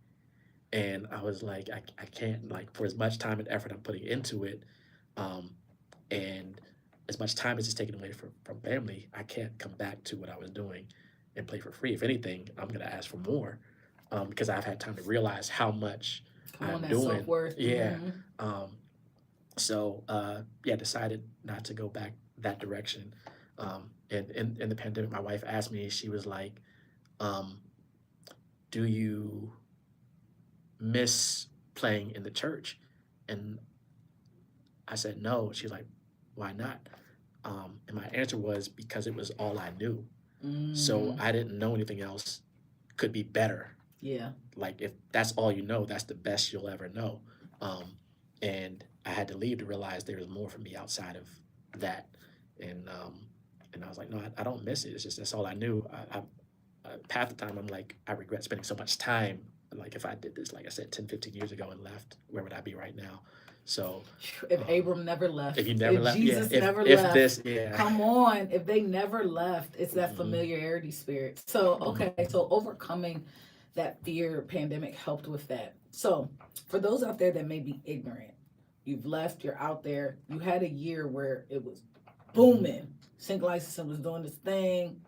And I was like, I can't, like, for as much time and effort I'm putting into it, and as much time as it's taken away from family, I can't come back to what I was doing and play for free. If anything, I'm going to ask for more, because I've had time to realize how much I'm doing. Self-worth. Yeah. So decided not to go back that direction. And in the pandemic, my wife asked me, she was like, do you miss playing in the church? And I said no. She's like, why not? And my answer was because it was all I knew. So Mm, I didn't know anything else could be better. yeah. Like if that's all you know, that's the best you'll ever know. And I had to leave to realize there was more for me outside of that. And I was like, no, I don't miss it. It's just that's all I knew. Half the time I'm like, I regret spending so much time. Like if I did this, like I said, 10, 15 years ago and left, where would I be right now? So If um, Abram never left, if you never if left, yeah. Jesus never If left, this, yeah. come on. If they never left, it's that Hmm. familiarity spirit. So, Hmm. okay. So, overcoming that fear pandemic helped with that. So, for those out there that may be ignorant, you've left, you're out there, you had a year where it was booming. Sync licensing was doing this thing.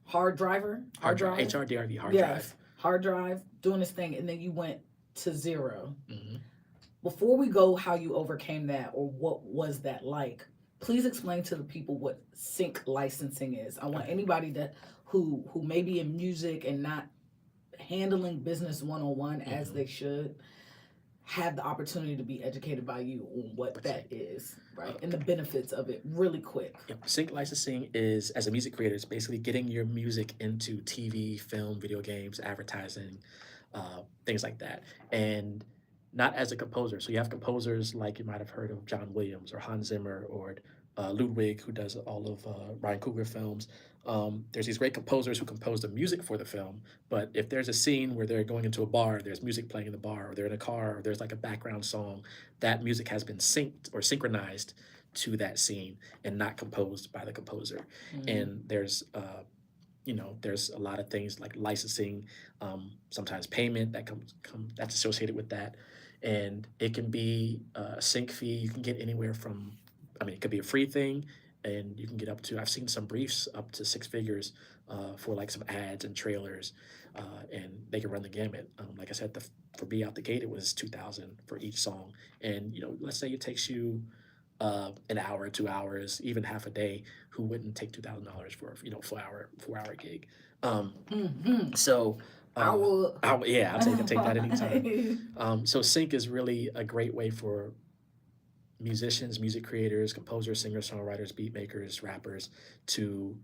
Hard drive, HRDRV hard yes, drive. hard drive, doing this thing, and then you went to zero. Hmm. Before we go how you overcame that or what was that like, please explain to the people what sync licensing is. I want Okay. anybody that who may be in music and not handling business 101 as Hmm. they should have the opportunity to be educated by you on what But that sync. is, right? And the Okay. benefits of it really quick. Yep. Sync licensing is, as a music creator, it's basically getting your music into TV, film, video games, advertising, things like that. And not as a composer. So you have composers like you might have heard of John Williams or Hans Zimmer or Ludwig, who does all of Ryan Coogler films. There's these great composers who compose the music for the film. But if there's a scene where they're going into a bar, there's music playing in the bar, or they're in a car, or there's like a background song, that music has been synced or synchronized to that scene and not composed by the composer. Mm, And there's a lot of things like licensing, sometimes payment that that's associated with that, and it can be a sync fee. You can get anywhere from, I mean, it could be a free thing, and you can get up to. I've seen some briefs up to 6 figures for like some ads and trailers, and they can run the gamut. Like I said, for me out the gate, it was 2,000 for each song, and let's say it takes you an hour, 2 hours, even half a day, who wouldn't take $2,000 for 4 hour gig? Um, mm-hmm. so I uh, will. yeah, I'll take that anytime. So sync is really a great way for musicians, music creators, composers, singers, songwriters, beat makers, rappers to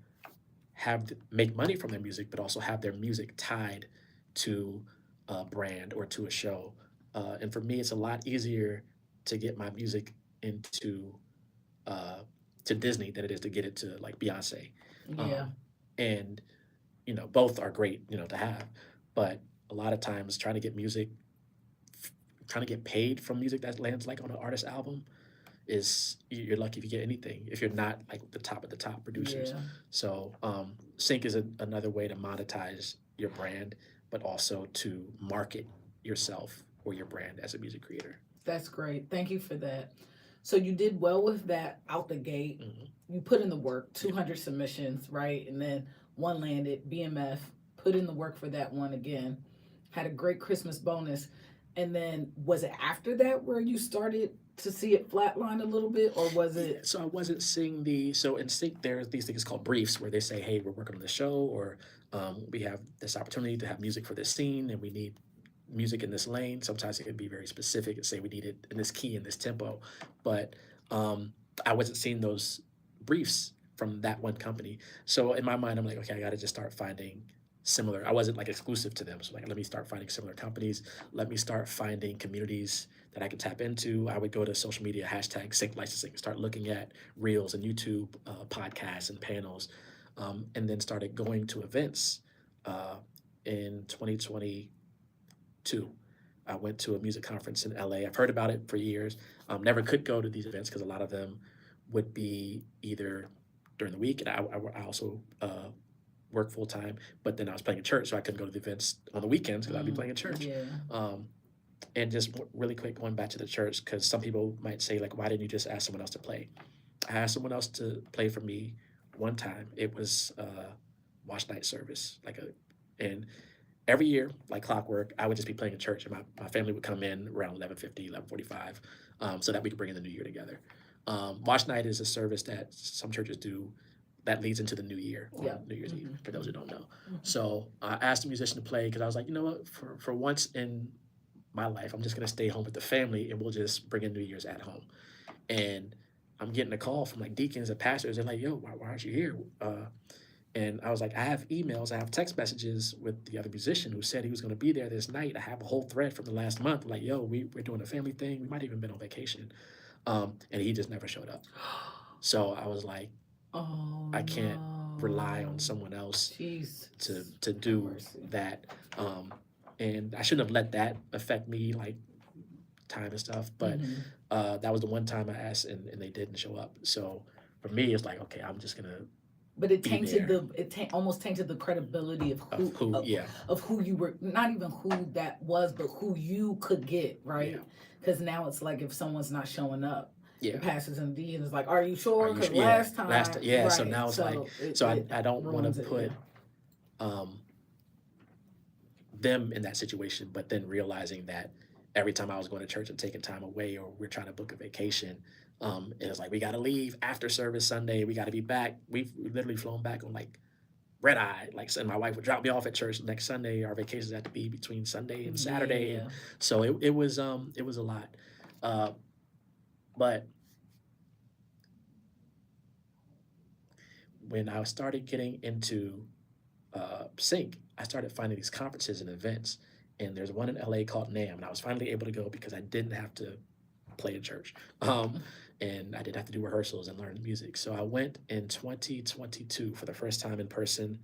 make money from their music, but also have their music tied to a brand or to a show. And for me, it's a lot easier to get my music into uh, to Disney than it is to get it to like Beyonce. Yeah. Um, and both are great, to have, but a lot of times trying to get paid from music that lands like on an artist album is you're lucky if you get anything if you're not like the top of the top producers. Yeah. So sync is another way to monetize your brand, but also to market yourself or your brand as a music creator. That's great. Thank you for that. So you did well with that out the gate. Hmm. You put in the work, Yeah. 200 submissions, right? And then one landed, BMF, put in the work for that one again. Had a great Christmas bonus. And then was it after that where you started to see it flatline a little bit, or was Yeah, it? so I wasn't seeing so in sync there's these things called briefs where they say, hey, we're working on the show, or we have this opportunity to have music for this scene and we need music in this lane. Sometimes it can be very specific and say we need it in this key, in this tempo. But I wasn't seeing those briefs from that one company. So in my mind, I'm like, okay, I got to just start finding similar. I wasn't like exclusive to them. So like, let me start finding similar companies. Let me start finding communities that I could tap into. I would go to social media, hashtag sync licensing, start looking at reels and YouTube podcasts and panels, and then started going to events in 2022. I went to a music conference in LA. I've heard about it for years. Never could go to these events because a lot of them would be either during the week, and I also work full time, but then I was playing in church, so I couldn't go to the events on the weekends because I'd be playing in church. Yeah. Um, and just really quick, going back to the church, because some people might say, like, why didn't you just ask someone else to play? I asked someone else to play for me one time. It was watch night service, and every year, like clockwork, I would just be playing in church, and my family would come in around 11:50, 11:45, so that we could bring in the new year together. Watch night is a service that some churches do that leads into the new year on Yeah. New Year's Eve, for those who don't know. Mhm. So I asked a musician to play because I was like, you know what, for once in my life, I'm just gonna stay home with the family and we'll just bring in New Year's at home. And I'm getting a call from like deacons and pastors. They're like, "Yo, why aren't you here?" And I was like, "I have emails, I have text messages with the other musician who said he was going to be there this night. I have a whole thread from the last month. Like, yo, we're doing a family thing. We might even been on vacation." And he just never showed up. So I was like, Oh, I can't rely on no. someone else Jesus. to do mercy. that. And I shouldn't have let that affect me, like time and stuff. But Mhm. that was the one time I asked, and they didn't show up. So for me, it's like, okay, I'm just gonna But it be tainted there. almost tainted the credibility of Of who, yeah, who you were, not even who that was, but who you could get, right? yeah, Because now it's like if someone's not showing up, the yeah. pastors and deacons is like, "Are you Are sure?" you Because sure? Yeah, last time, yeah. So right? now it's like, So it, so it I don't want to ruins it. put um, them in that situation, but then realizing that every time I was going to church and taking time away, or we're trying to book a vacation, it was like, we got to leave after service Sunday. We got to be back. We've literally flown back on like red eye. Like, and my wife would drop me off at church next Sunday. Our vacations had to be between Sunday and Saturday, Yeah. and so it was a lot. Uh, but when I started getting into sync, I started finding these conferences and events. And there's one in LA called NAM, and I was finally able to go because I didn't have to play in church. And I didn't have to do rehearsals and learn music. So I went in 2022 for the first time in person.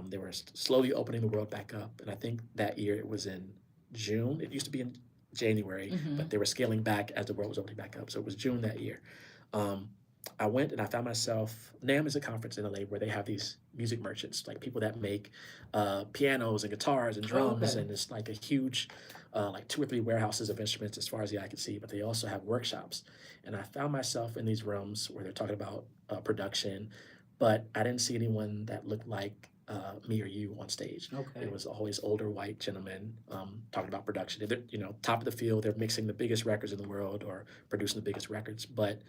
They were slowly opening the world back up. And I think that year it was in June. It used to be in January, Mm-hmm. but they were scaling back as the world was opening back up. So it was June that year. Um, I went and I found myself. NAM is a conference in LA where they have these music merchants, like people that make pianos and guitars and drums, Okay. and it's like a huge, like 2 or 3 warehouses of instruments as far as the eye can see. But they also have workshops, and I found myself in these rooms where they're talking about production, but I didn't see anyone that looked like me or you on stage. Okay. It was always older white gentlemen talking about production. They're, top of the field. They're mixing the biggest records in the world or producing the biggest records, but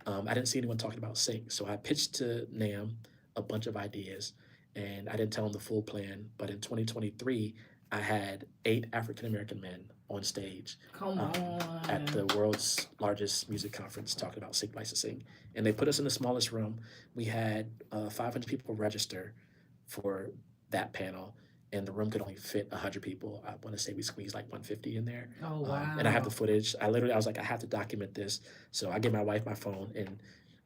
I didn't see anyone talking about sync. So I pitched to NAM a bunch of ideas, and I didn't tell them the full plan. But in 2023, I had 8 African American men on stage Come at the on. world's largest music conference talking about sync licensing. And they put us in the smallest room. We had 500 people register for that panel, and the room could only fit 100 people. I want to say we squeezed like 150 in there. Oh And I have the wow. footage. I was like, I have to document this. So I gave my wife my phone, and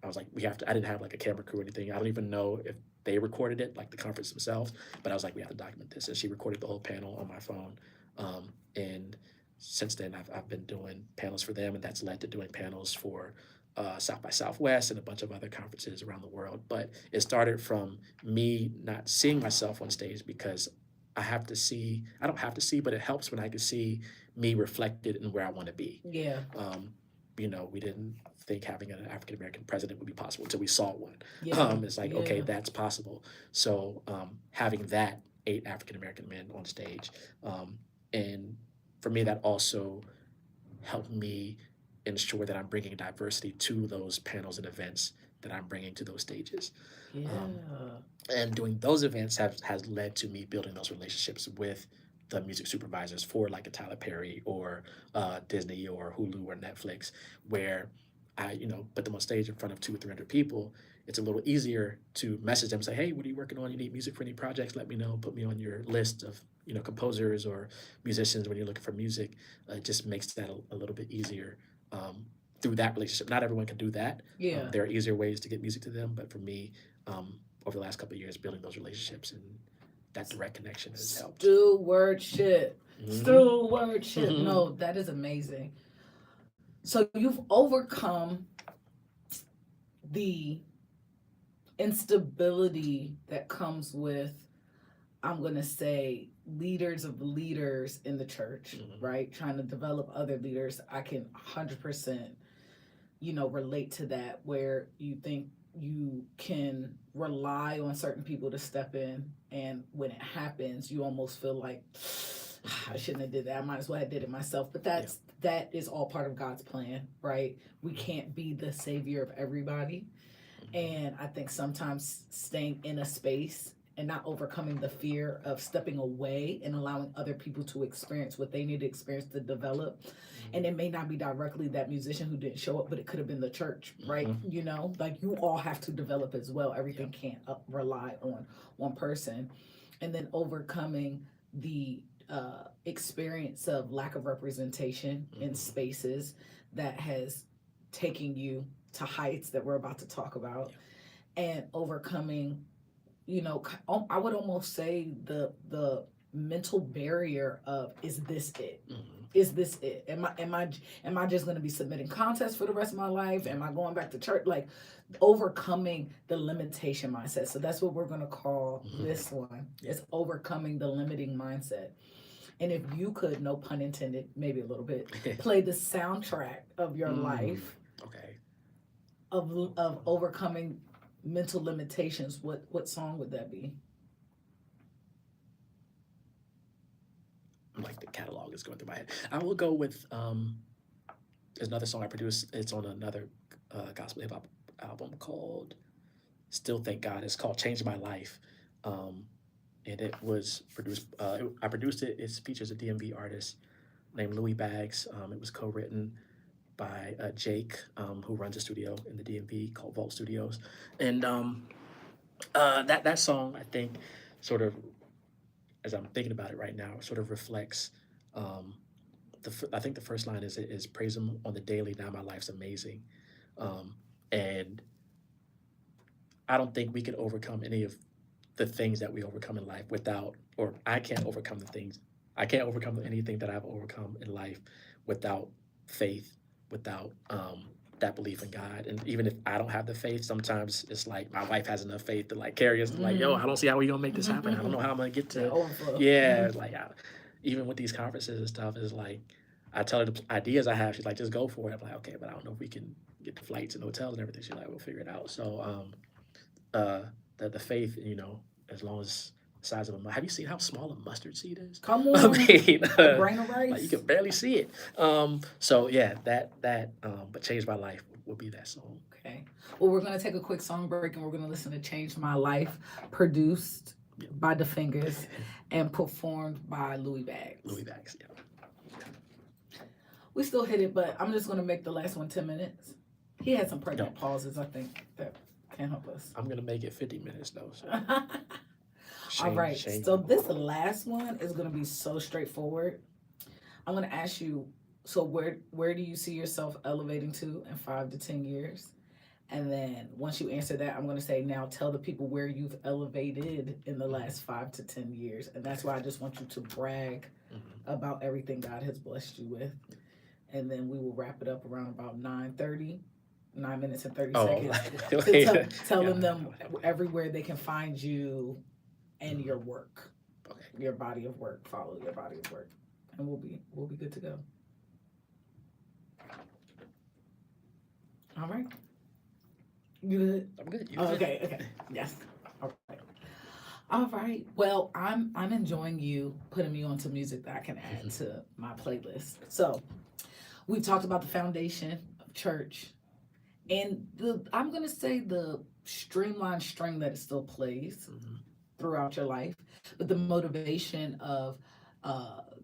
I was like, we have to. I didn't have like a camera crew or anything. I don't even know if they recorded it, like the conference themselves. But I was like, we have to document this, and she recorded the whole panel on my phone. And since then, I've been doing panels for them, and that's led to doing panels for South by Southwest and a bunch of other conferences around the world. But it started from me not seeing myself on stage because I don't have to see, but it helps when I can see me reflected in where I want to be. Yeah. We didn't think having an African American president would be possible until we saw one. Yeah. It's like, okay, that's possible. So having that 8 African American men on stage, and for me, that also helped me ensure that I'm bringing diversity to those panels and events that I'm bringing to those stages. Yeah. And doing those events has led to me building those relationships with the music supervisors for like a Tyler Perry or Disney or Hulu or Netflix, where I put them on stage in front of 200 or 300 people. It's a little easier to message them, say, hey, what are you working on? You need music for any projects? Let me know. Put me on your list of composers or musicians when you're looking for music. It just makes that a little bit easier through that relationship. Not everyone can do that. Yeah. There are easier ways to get music to them, but for me, over the last couple of years, building those relationships and that direct connection has helped. Stewardship. Stewardship. Mhm. No, that is amazing. So you've overcome the instability that comes with, I'm going to say, leaders of leaders in the church, right? Trying to develop other leaders. I can 100%, relate to that, where you think you can rely on certain people to step in, and when it happens you almost feel like, I shouldn't have did that, I might as well have did it myself. But that is all part of God's plan, right? We can't be the savior of everybody. And I think sometimes staying in a space and not overcoming the fear of stepping away and allowing other people to experience what they need to experience to develop. And it may not be directly that musician who didn't show up, but it could have been the church, right? You know, like you all have to develop as well. Everything can't rely on one person. And then overcoming the experience of lack of representation in spaces that has taken you to heights that we're about to talk about, and overcoming, you know, I would almost say the mental barrier of, is this it? Is this it? Am I just going to be submitting contests for the rest of my life? Am I going back to church? Like overcoming the limitation mindset. So that's what we're going to call this one. It's overcoming the limiting mindset. And if you could, no pun intended, maybe a little bit, play the soundtrack of your life, of overcoming mental limitations, what song would that be? Like the catalog is going through my head. I will go with there's another song I produced. It's on another gospel hip hop album called Still Thank God. It's called Change My Life. And it was produced, I produced it. It features a DMV artist named Louis Baggs. It was co-written by Jake, who runs a studio in the DMV called Vault Studios. And that song, I think, sort of, as I'm thinking about it right now, sort of reflects, I think the first line is praise him on the daily, now my life's amazing. And I don't think we can overcome any of the things that we overcome in life without, or I can't overcome anything that I've overcome in life without faith, without that belief in God. And even if I don't have the faith, sometimes it's like my wife has enough faith to like carry us, like, yo, I don't see how we're gonna make this happen. I don't know how I'm gonna get to, like even with these conferences and stuff, is like, I tell her the ideas I have, she's like, just go for it. I'm like, okay, but I don't know if we can get the flights and hotels and everything. She's like, we'll figure it out. So the faith, you know, as long as the size of have you seen how small a mustard seed is? Come on, I mean, a grain of rice. Like you can barely see it. So yeah, but Change My Life would be that song. Okay. Well, we're gonna take a quick song break and we're gonna listen to Change My Life, produced by the Fingaz and performed by Louis Baggs. Louis Baggs, yeah. We still hit it, but I'm just gonna make the last one 10 minutes. He had some pregnant pauses, I think, that can help us. I'm gonna make it 50 minutes though. So. All right. So this last one is gonna be so straightforward. I'm gonna ask you, so where do you see yourself elevating to in 5 to 10 years? And then once you answer that, I'm gonna say, now tell the people where you've elevated in the last 5 to 10 years. And that's why I just want you to brag about everything God has blessed you with. And then we will wrap it up around about 9:30. 9 minutes and 30 seconds. Telling them everywhere they can find you and your work, your body of work. Follow your body of work, and we'll be good to go. All right, you good? I'm good. Okay. Yes. All right. Well, I'm enjoying you putting me onto music that I can add to my playlist. So we've talked about the foundation of church. And I'm going to say the streamlined string that it still plays throughout your life, but the motivation of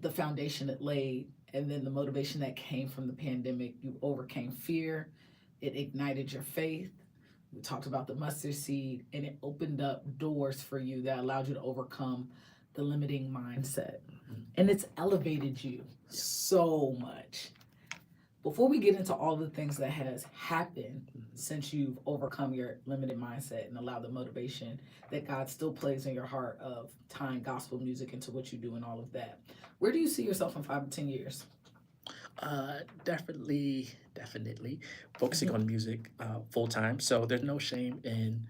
the foundation it laid, and then the motivation that came from the pandemic. You overcame fear. It ignited your faith. We talked about the mustard seed, and it opened up doors for you that allowed you to overcome the limiting mindset. And it's elevated you so much. Before we get into all the things that has happened since you've overcome your limited mindset and allowed the motivation that God still plays in your heart of tying gospel music into what you do and all of that, where do you see yourself in 5 to 10 years? Definitely focusing on music full time. So there's no shame in,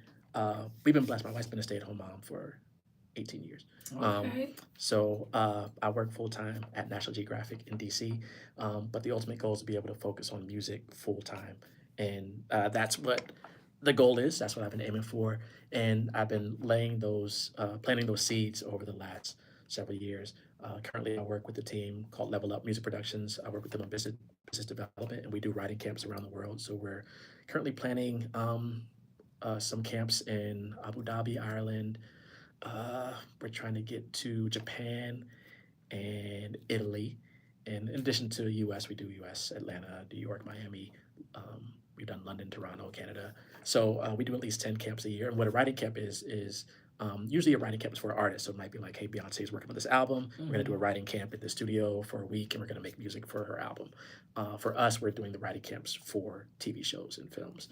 we've been blessed. My wife's been a stay-at-home mom for 18 years. Okay. So I work full time at National Geographic in DC, but the ultimate goal is to be able to focus on music full time, and that's what the goal is. That's what I've been aiming for, and I've been planting those seeds over the last several years. Currently, I work with a team called Level Up Music Productions. I work with them on business development, and we do writing camps around the world. So we're currently planning some camps in Abu Dhabi, Ireland, We're trying to get to Japan and Italy. And in addition to US, we do US, Atlanta, New York, Miami. We've done London, Toronto, Canada. So we do at least 10 camps a year. And what a writing camp is usually a writing camp is for artists. So it might be like, hey, Beyonce's working on this album. We're going to do a writing camp at the studio for a week and we're going to make music for her album. For us, we're doing the writing camps for TV shows and films.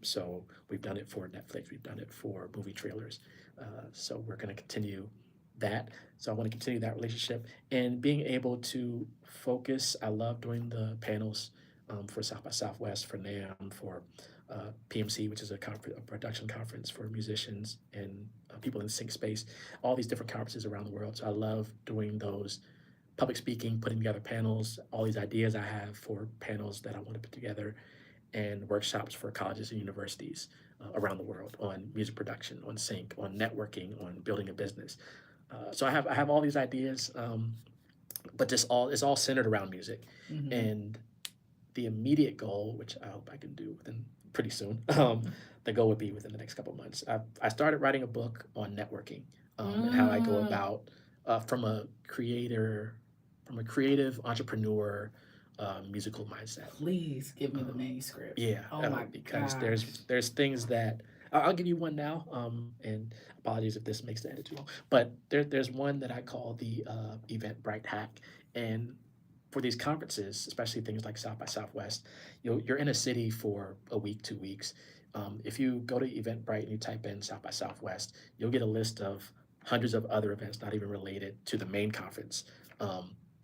So we've done it for Netflix. We've done it for movie trailers. So we're going to continue that. So I want to continue that relationship and being able to focus. I love doing the panels for South by Southwest, for NAMM, for PMC, which is a production conference for musicians and people in the sync space, all these different conferences around the world. So I love doing those public speaking, putting together panels, all these ideas I have for panels that I want to put together, and workshops for colleges and universities around the world on music production, on sync, on networking, on building a business. So I have all these ideas, but it's all centered around music. And the immediate goal, which I hope I can do within pretty soon, the goal would be within the next couple of months. I started writing a book on networking and how I go about from a creative entrepreneur musical mindset. Please give me the manuscript. Yeah, Oh my because gosh. there's things that I'll give you one now. And apologies if this makes the edit too long, but there's one that I call the Eventbrite hack. And for these conferences, especially things like South by Southwest, you're in a city for a week, 2 weeks. If you go to Eventbrite and you type in South by Southwest, you'll get a list of hundreds of other events not even related to the main conference.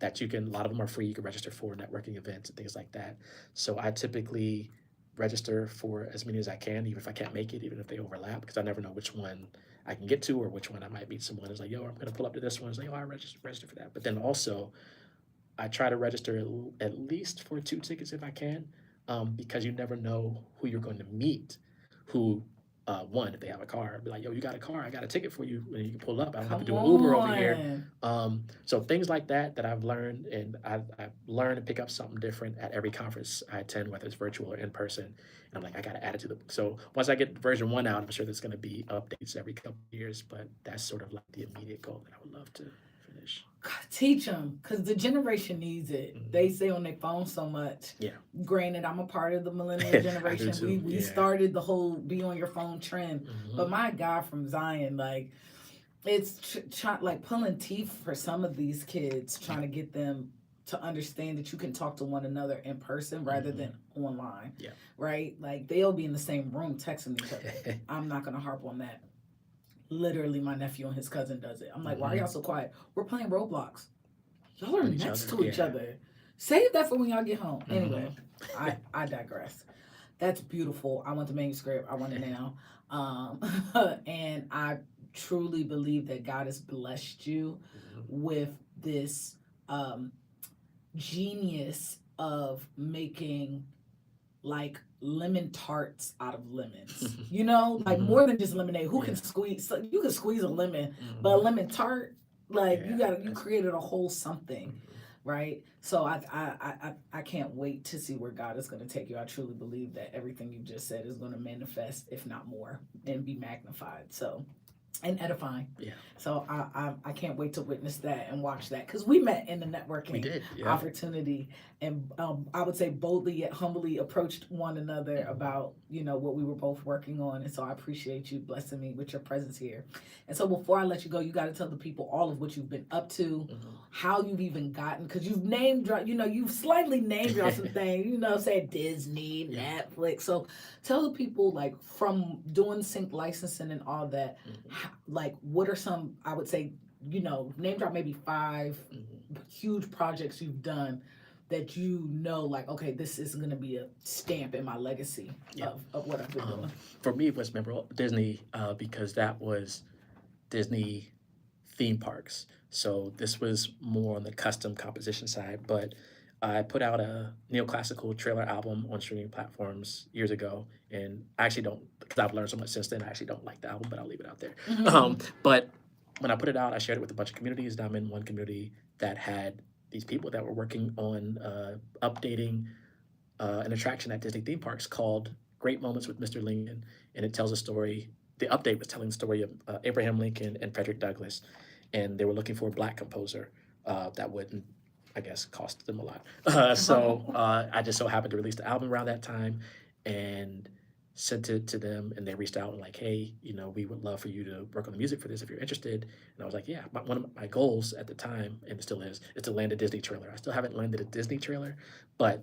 That you can, a lot of them are free. You can register for networking events and things like that. So I typically register for as many as I can, even if I can't make it, even if they overlap, because I never know which one I can get to or which one I might meet someone who's like, yo, I'm going to pull up to this one. It's like, oh, I register for that. But then also, I try to register at least for 2 tickets if I can, because you never know who you're going to meet. Who, one, if they have a car, be like, yo, you got a car, I got a ticket for you, and you can pull up. I don't have to do an Uber over here. So things like that I've learned, and I've learned to pick up something different at every conference I attend, whether it's virtual or in person. And I'm like, I got to add it to the book. So once I get version 1 out, I'm sure there's going to be updates every couple of years, but that's sort of like the immediate goal that I would love to finish. God, teach them, because the generation needs it. They stay on their phone so much. Yeah. Granted, I'm a part of the millennial generation. too, We yeah. started the whole be on your phone trend. But my God, from Zion, like, it's like pulling teeth for some of these kids, trying to get them to understand that you can talk to one another in person rather than online. Yeah. Right? Like, they'll be in the same room texting each other. I'm not going to harp on that. Literally, my nephew and his cousin does it. I'm like, why are y'all so quiet? We're playing Roblox. Y'all are next to each other. Save that for when y'all get home. Anyway, I digress. That's beautiful. I want the manuscript. I want it now. And I truly believe that God has blessed you with this genius of making like lemon tarts out of lemons. You know, like more than just lemonade. Who can squeeze? So you can squeeze a lemon, but a lemon tart, like you created a whole something, right? So I can't wait to see where God is going to take you. I truly believe that everything you just said is going to manifest, if not more, and be magnified. So. And edifying. Yeah. So I can't wait to witness that and watch that, because we met in the networking opportunity, and I would say boldly yet humbly approached one another about what we were both working on, and so I appreciate you blessing me with your presence here. And so before I let you go, you got to tell the people all of what you've been up to, how you've even gotten, because you've named dropped, you've slightly named dropped some things, say Disney, Netflix. So tell the people, like, from doing sync licensing and all that. Like, what are some, I would say, name drop maybe 5 huge projects you've done that like, okay, this is going to be a stamp in my legacy of what I've been doing. For me, it was memorable Disney, because that was Disney theme parks. So this was more on the custom composition side, but I put out a neoclassical trailer album on streaming platforms years ago, and I actually don't, because I've learned so much since then, I actually don't like the album, but I'll leave it out there. But when I put it out, I shared it with a bunch of communities. I'm in one community that had these people that were working on updating an attraction at Disney theme parks called Great Moments with Mr. Lincoln, and it tells a story. the update was telling the story of Abraham Lincoln and Frederick Douglass, and they were looking for a black composer that wouldn't, I guess, cost them a lot. I just so happened to release the album around that time, and sent it to them, and they reached out and like, hey, we would love for you to work on the music for this if you're interested. And I was like, yeah. One of my goals at the time, and it still is to land a Disney trailer. I still haven't landed a Disney trailer, but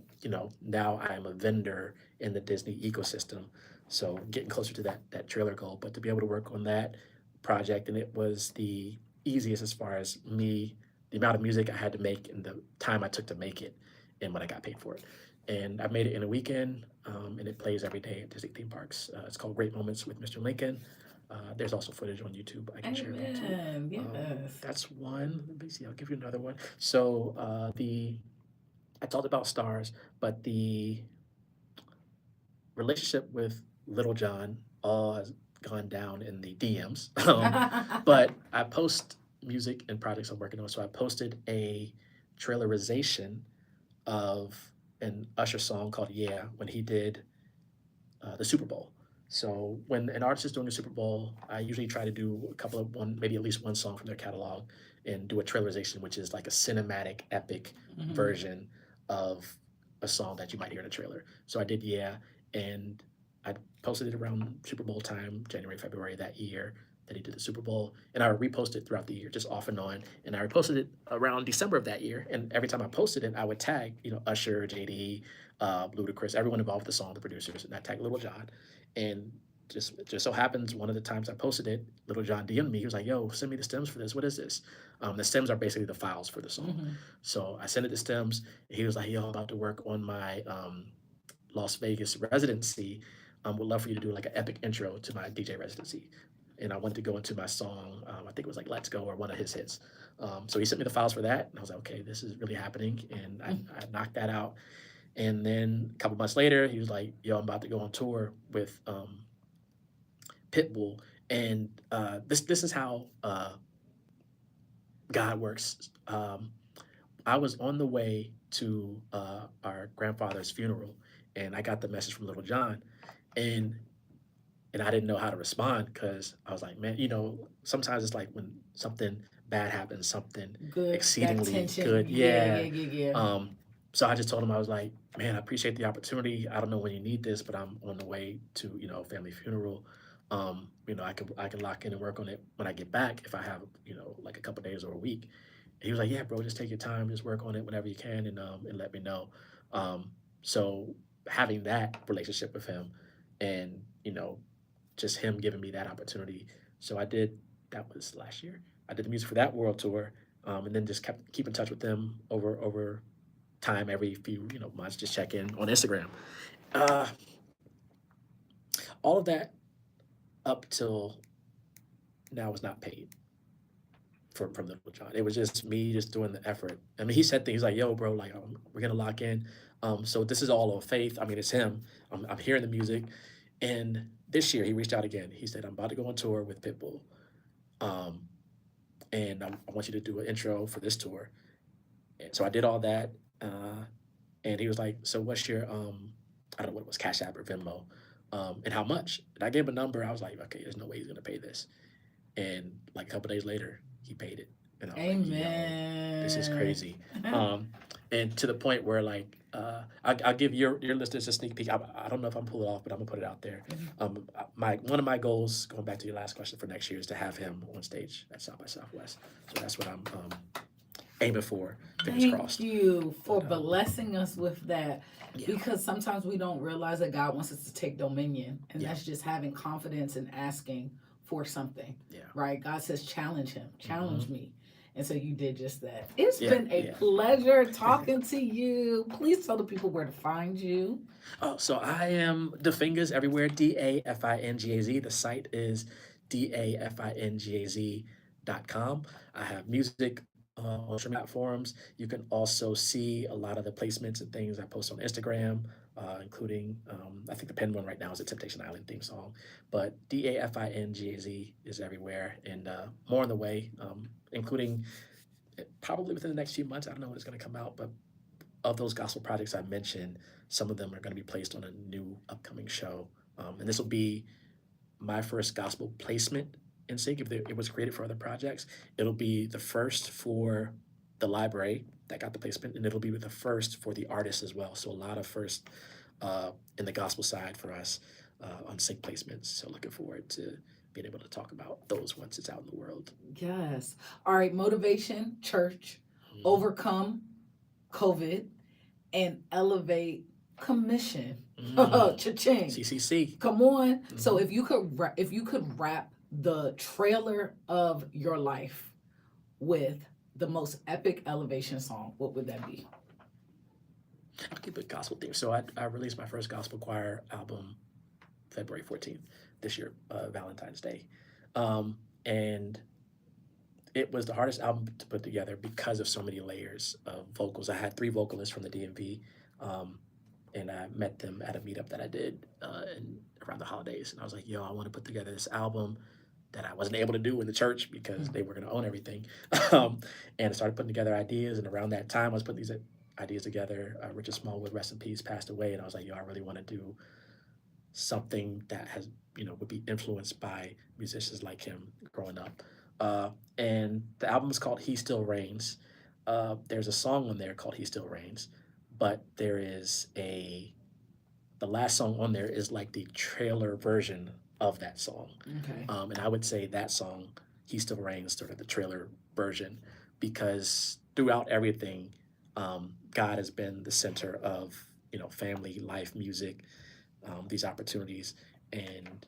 now I am a vendor in the Disney ecosystem, so getting closer to that trailer goal. But to be able to work on that project, and it was the easiest as far as the amount of music I had to make and the time I took to make it and what I got paid for it. And I made it in a weekend, and it plays every day at Disney theme parks. It's called Great Moments with Mr. Lincoln. There's also footage on YouTube I can share that too. Amen. Yes. That's one. Let me see. I'll give you another one. So I talked about stars, but the relationship with Little John all has gone down in the DMs. But I post music and projects I'm working on. So I posted a trailerization of an Usher song called "Yeah" when he did the Super Bowl. So when an artist is doing a Super Bowl, I usually try to do maybe at least one song from their catalog, and do a trailerization, which is like a cinematic, epic version of a song that you might hear in a trailer. So I did "Yeah," and I posted it around Super Bowl time, January, February that year that he did the Super Bowl, and I reposted throughout the year, just off and on. And I reposted it around December of that year, and every time I posted it, I would tag, Usher, JD, Ludacris, everyone involved with the song, the producers, and I tagged Little John. And just so happens, one of the times I posted it, Little John DM'd me. He was like, "Yo, send me the stems for this. What is this?" The stems are basically the files for the song. So I sent it the stems, and he was like, "Yo, I'm about to work on my Las Vegas residency. Would love for you to do like an epic intro to my DJ residency." And I wanted to go into my song, I think it was like "Let's Go" or one of his hits. So he sent me the files for that, and I was like, okay, this is really happening. And I knocked that out. And then a couple months later, he was like, "Yo, I'm about to go on tour with Pitbull." And this is how God works. I was on the way to our grandfather's funeral, and I got the message from Little John, and I didn't know how to respond, because I was like, man, sometimes it's like when something bad happens, something Good. exceedingly tension. good. Yeah. So I just told him, I was like, man, I appreciate the opportunity. I don't know when you need this, but I'm on the way to, a family funeral. I can lock in and work on it when I get back if I have, like a couple days or a week. And he was like, yeah, bro, just take your time, just work on it whenever you can, and let me know. So having that relationship with him, and, just him giving me that opportunity. So that was last year. I did the music for that world tour, and then just keep in touch with them over time, every few months, just check in on Instagram. All of that up till now was not paid from Little John. It was just me just doing the effort. I mean, he said things like, "Yo, bro, like we're gonna lock in." So this is all on faith. I mean, it's him. I'm hearing the music, and this year he reached out again. He said, "I'm about to go on tour with Pitbull, and I want you to do an intro for this tour." And so I did all that, and he was like, "So what's your I don't know what it was, Cash App or Venmo, and how much?" And I gave him a number. I was like, "Okay, there's no way he's gonna pay this." And like a couple days later, he paid it, and I was like, "Yo, this is crazy." And to the point where like I'll give your listeners a sneak peek. I don't know if I'm pulling it off, but I'm gonna put it out there. One of my goals, going back to your last question, for next year is to have him on stage at South by Southwest. So that's what I'm aiming for. Fingers crossed. Thank you for blessing us with that. Yeah. Because sometimes we don't realize that God wants us to take dominion, and Yeah. that's just having confidence and asking for something. Yeah. Right? God says, challenge him, challenge me. And so you did just that. It's Yeah, been a yeah. pleasure talking to you. Please tell the people where to find you. Oh, so I am the Fingaz everywhere. DAFINGAZ. The site is DAFINGAZ.com. I have music on streaming platforms. You can also see a lot of the placements and things I post on Instagram, including I think the pinned one right now is a Temptation Island theme song. But DAFINGAZ is everywhere, and more on the way, including probably within the next few months. I don't know when it's going to come out, but of those gospel projects I mentioned, some of them are going to be placed on a new upcoming show. And this will be my first gospel placement in sync. If it was created for other projects, it'll be the first for the library that got the placement, and it'll be the first for the artist as well. So a lot of first in the gospel side for us on sync placements. So looking forward to being able to talk about those once it's out in the world. Yes. All right. Motivation, church, overcome COVID, and elevate commission. Cha-ching. CCC. Come on. So if you could wrap the trailer of your life with the most epic elevation song, what would that be? I'll keep it gospel theme. So I released my first gospel choir album February 14th this year, Valentine's Day. And it was the hardest album to put together because of so many layers of vocals. I had 3 vocalists from the DMV, and I met them at a meetup that I did around the holidays. And I was like, yo, I want to put together this album that I wasn't able to do in the church because they were going to own everything. And I started putting together ideas. And around that time, I was putting these ideas together. Richard Smallwood, rest in peace, passed away. And I was like, yo, I really want to do something that has, would be influenced by musicians like him growing up. And the album is called He Still Reigns. There's a song on there called He Still Reigns, but there is the last song on there is like the trailer version of that song. Okay. And I would say that song, He Still Reigns, sort of the trailer version, because throughout everything, God has been the center of, family, life, music, these opportunities, and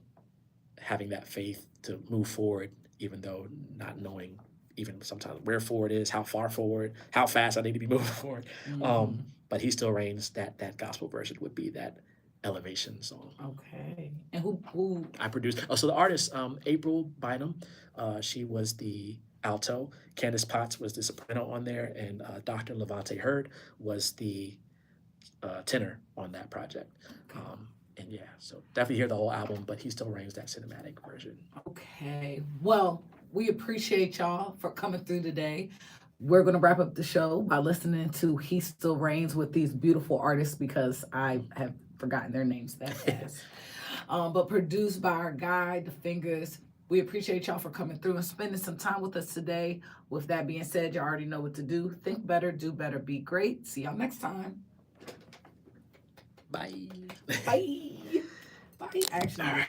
having that faith to move forward, even though not knowing even sometimes where forward is, how far forward, how fast I need to be moving forward. But He Still Reigns, that gospel version would be that elevation song. Okay. And who I produced? Oh, so the artist, April Bynum, she was the alto. Candace Potts was the soprano on there, and Dr. Levante Hurd was the tenor on that project. And yeah, so definitely hear the whole album, but He Still Reigns, that cinematic version. Okay. Well, we appreciate y'all for coming through today. We're going to wrap up the show by listening to He Still Reigns with these beautiful artists because I have forgotten their names that fast. But produced by our guy, the Fingaz. We appreciate y'all for coming through and spending some time with us today. With that being said, you already know what to do. Think better, do better, be great. See y'all next time. Bye. Bye. Bye. Actually.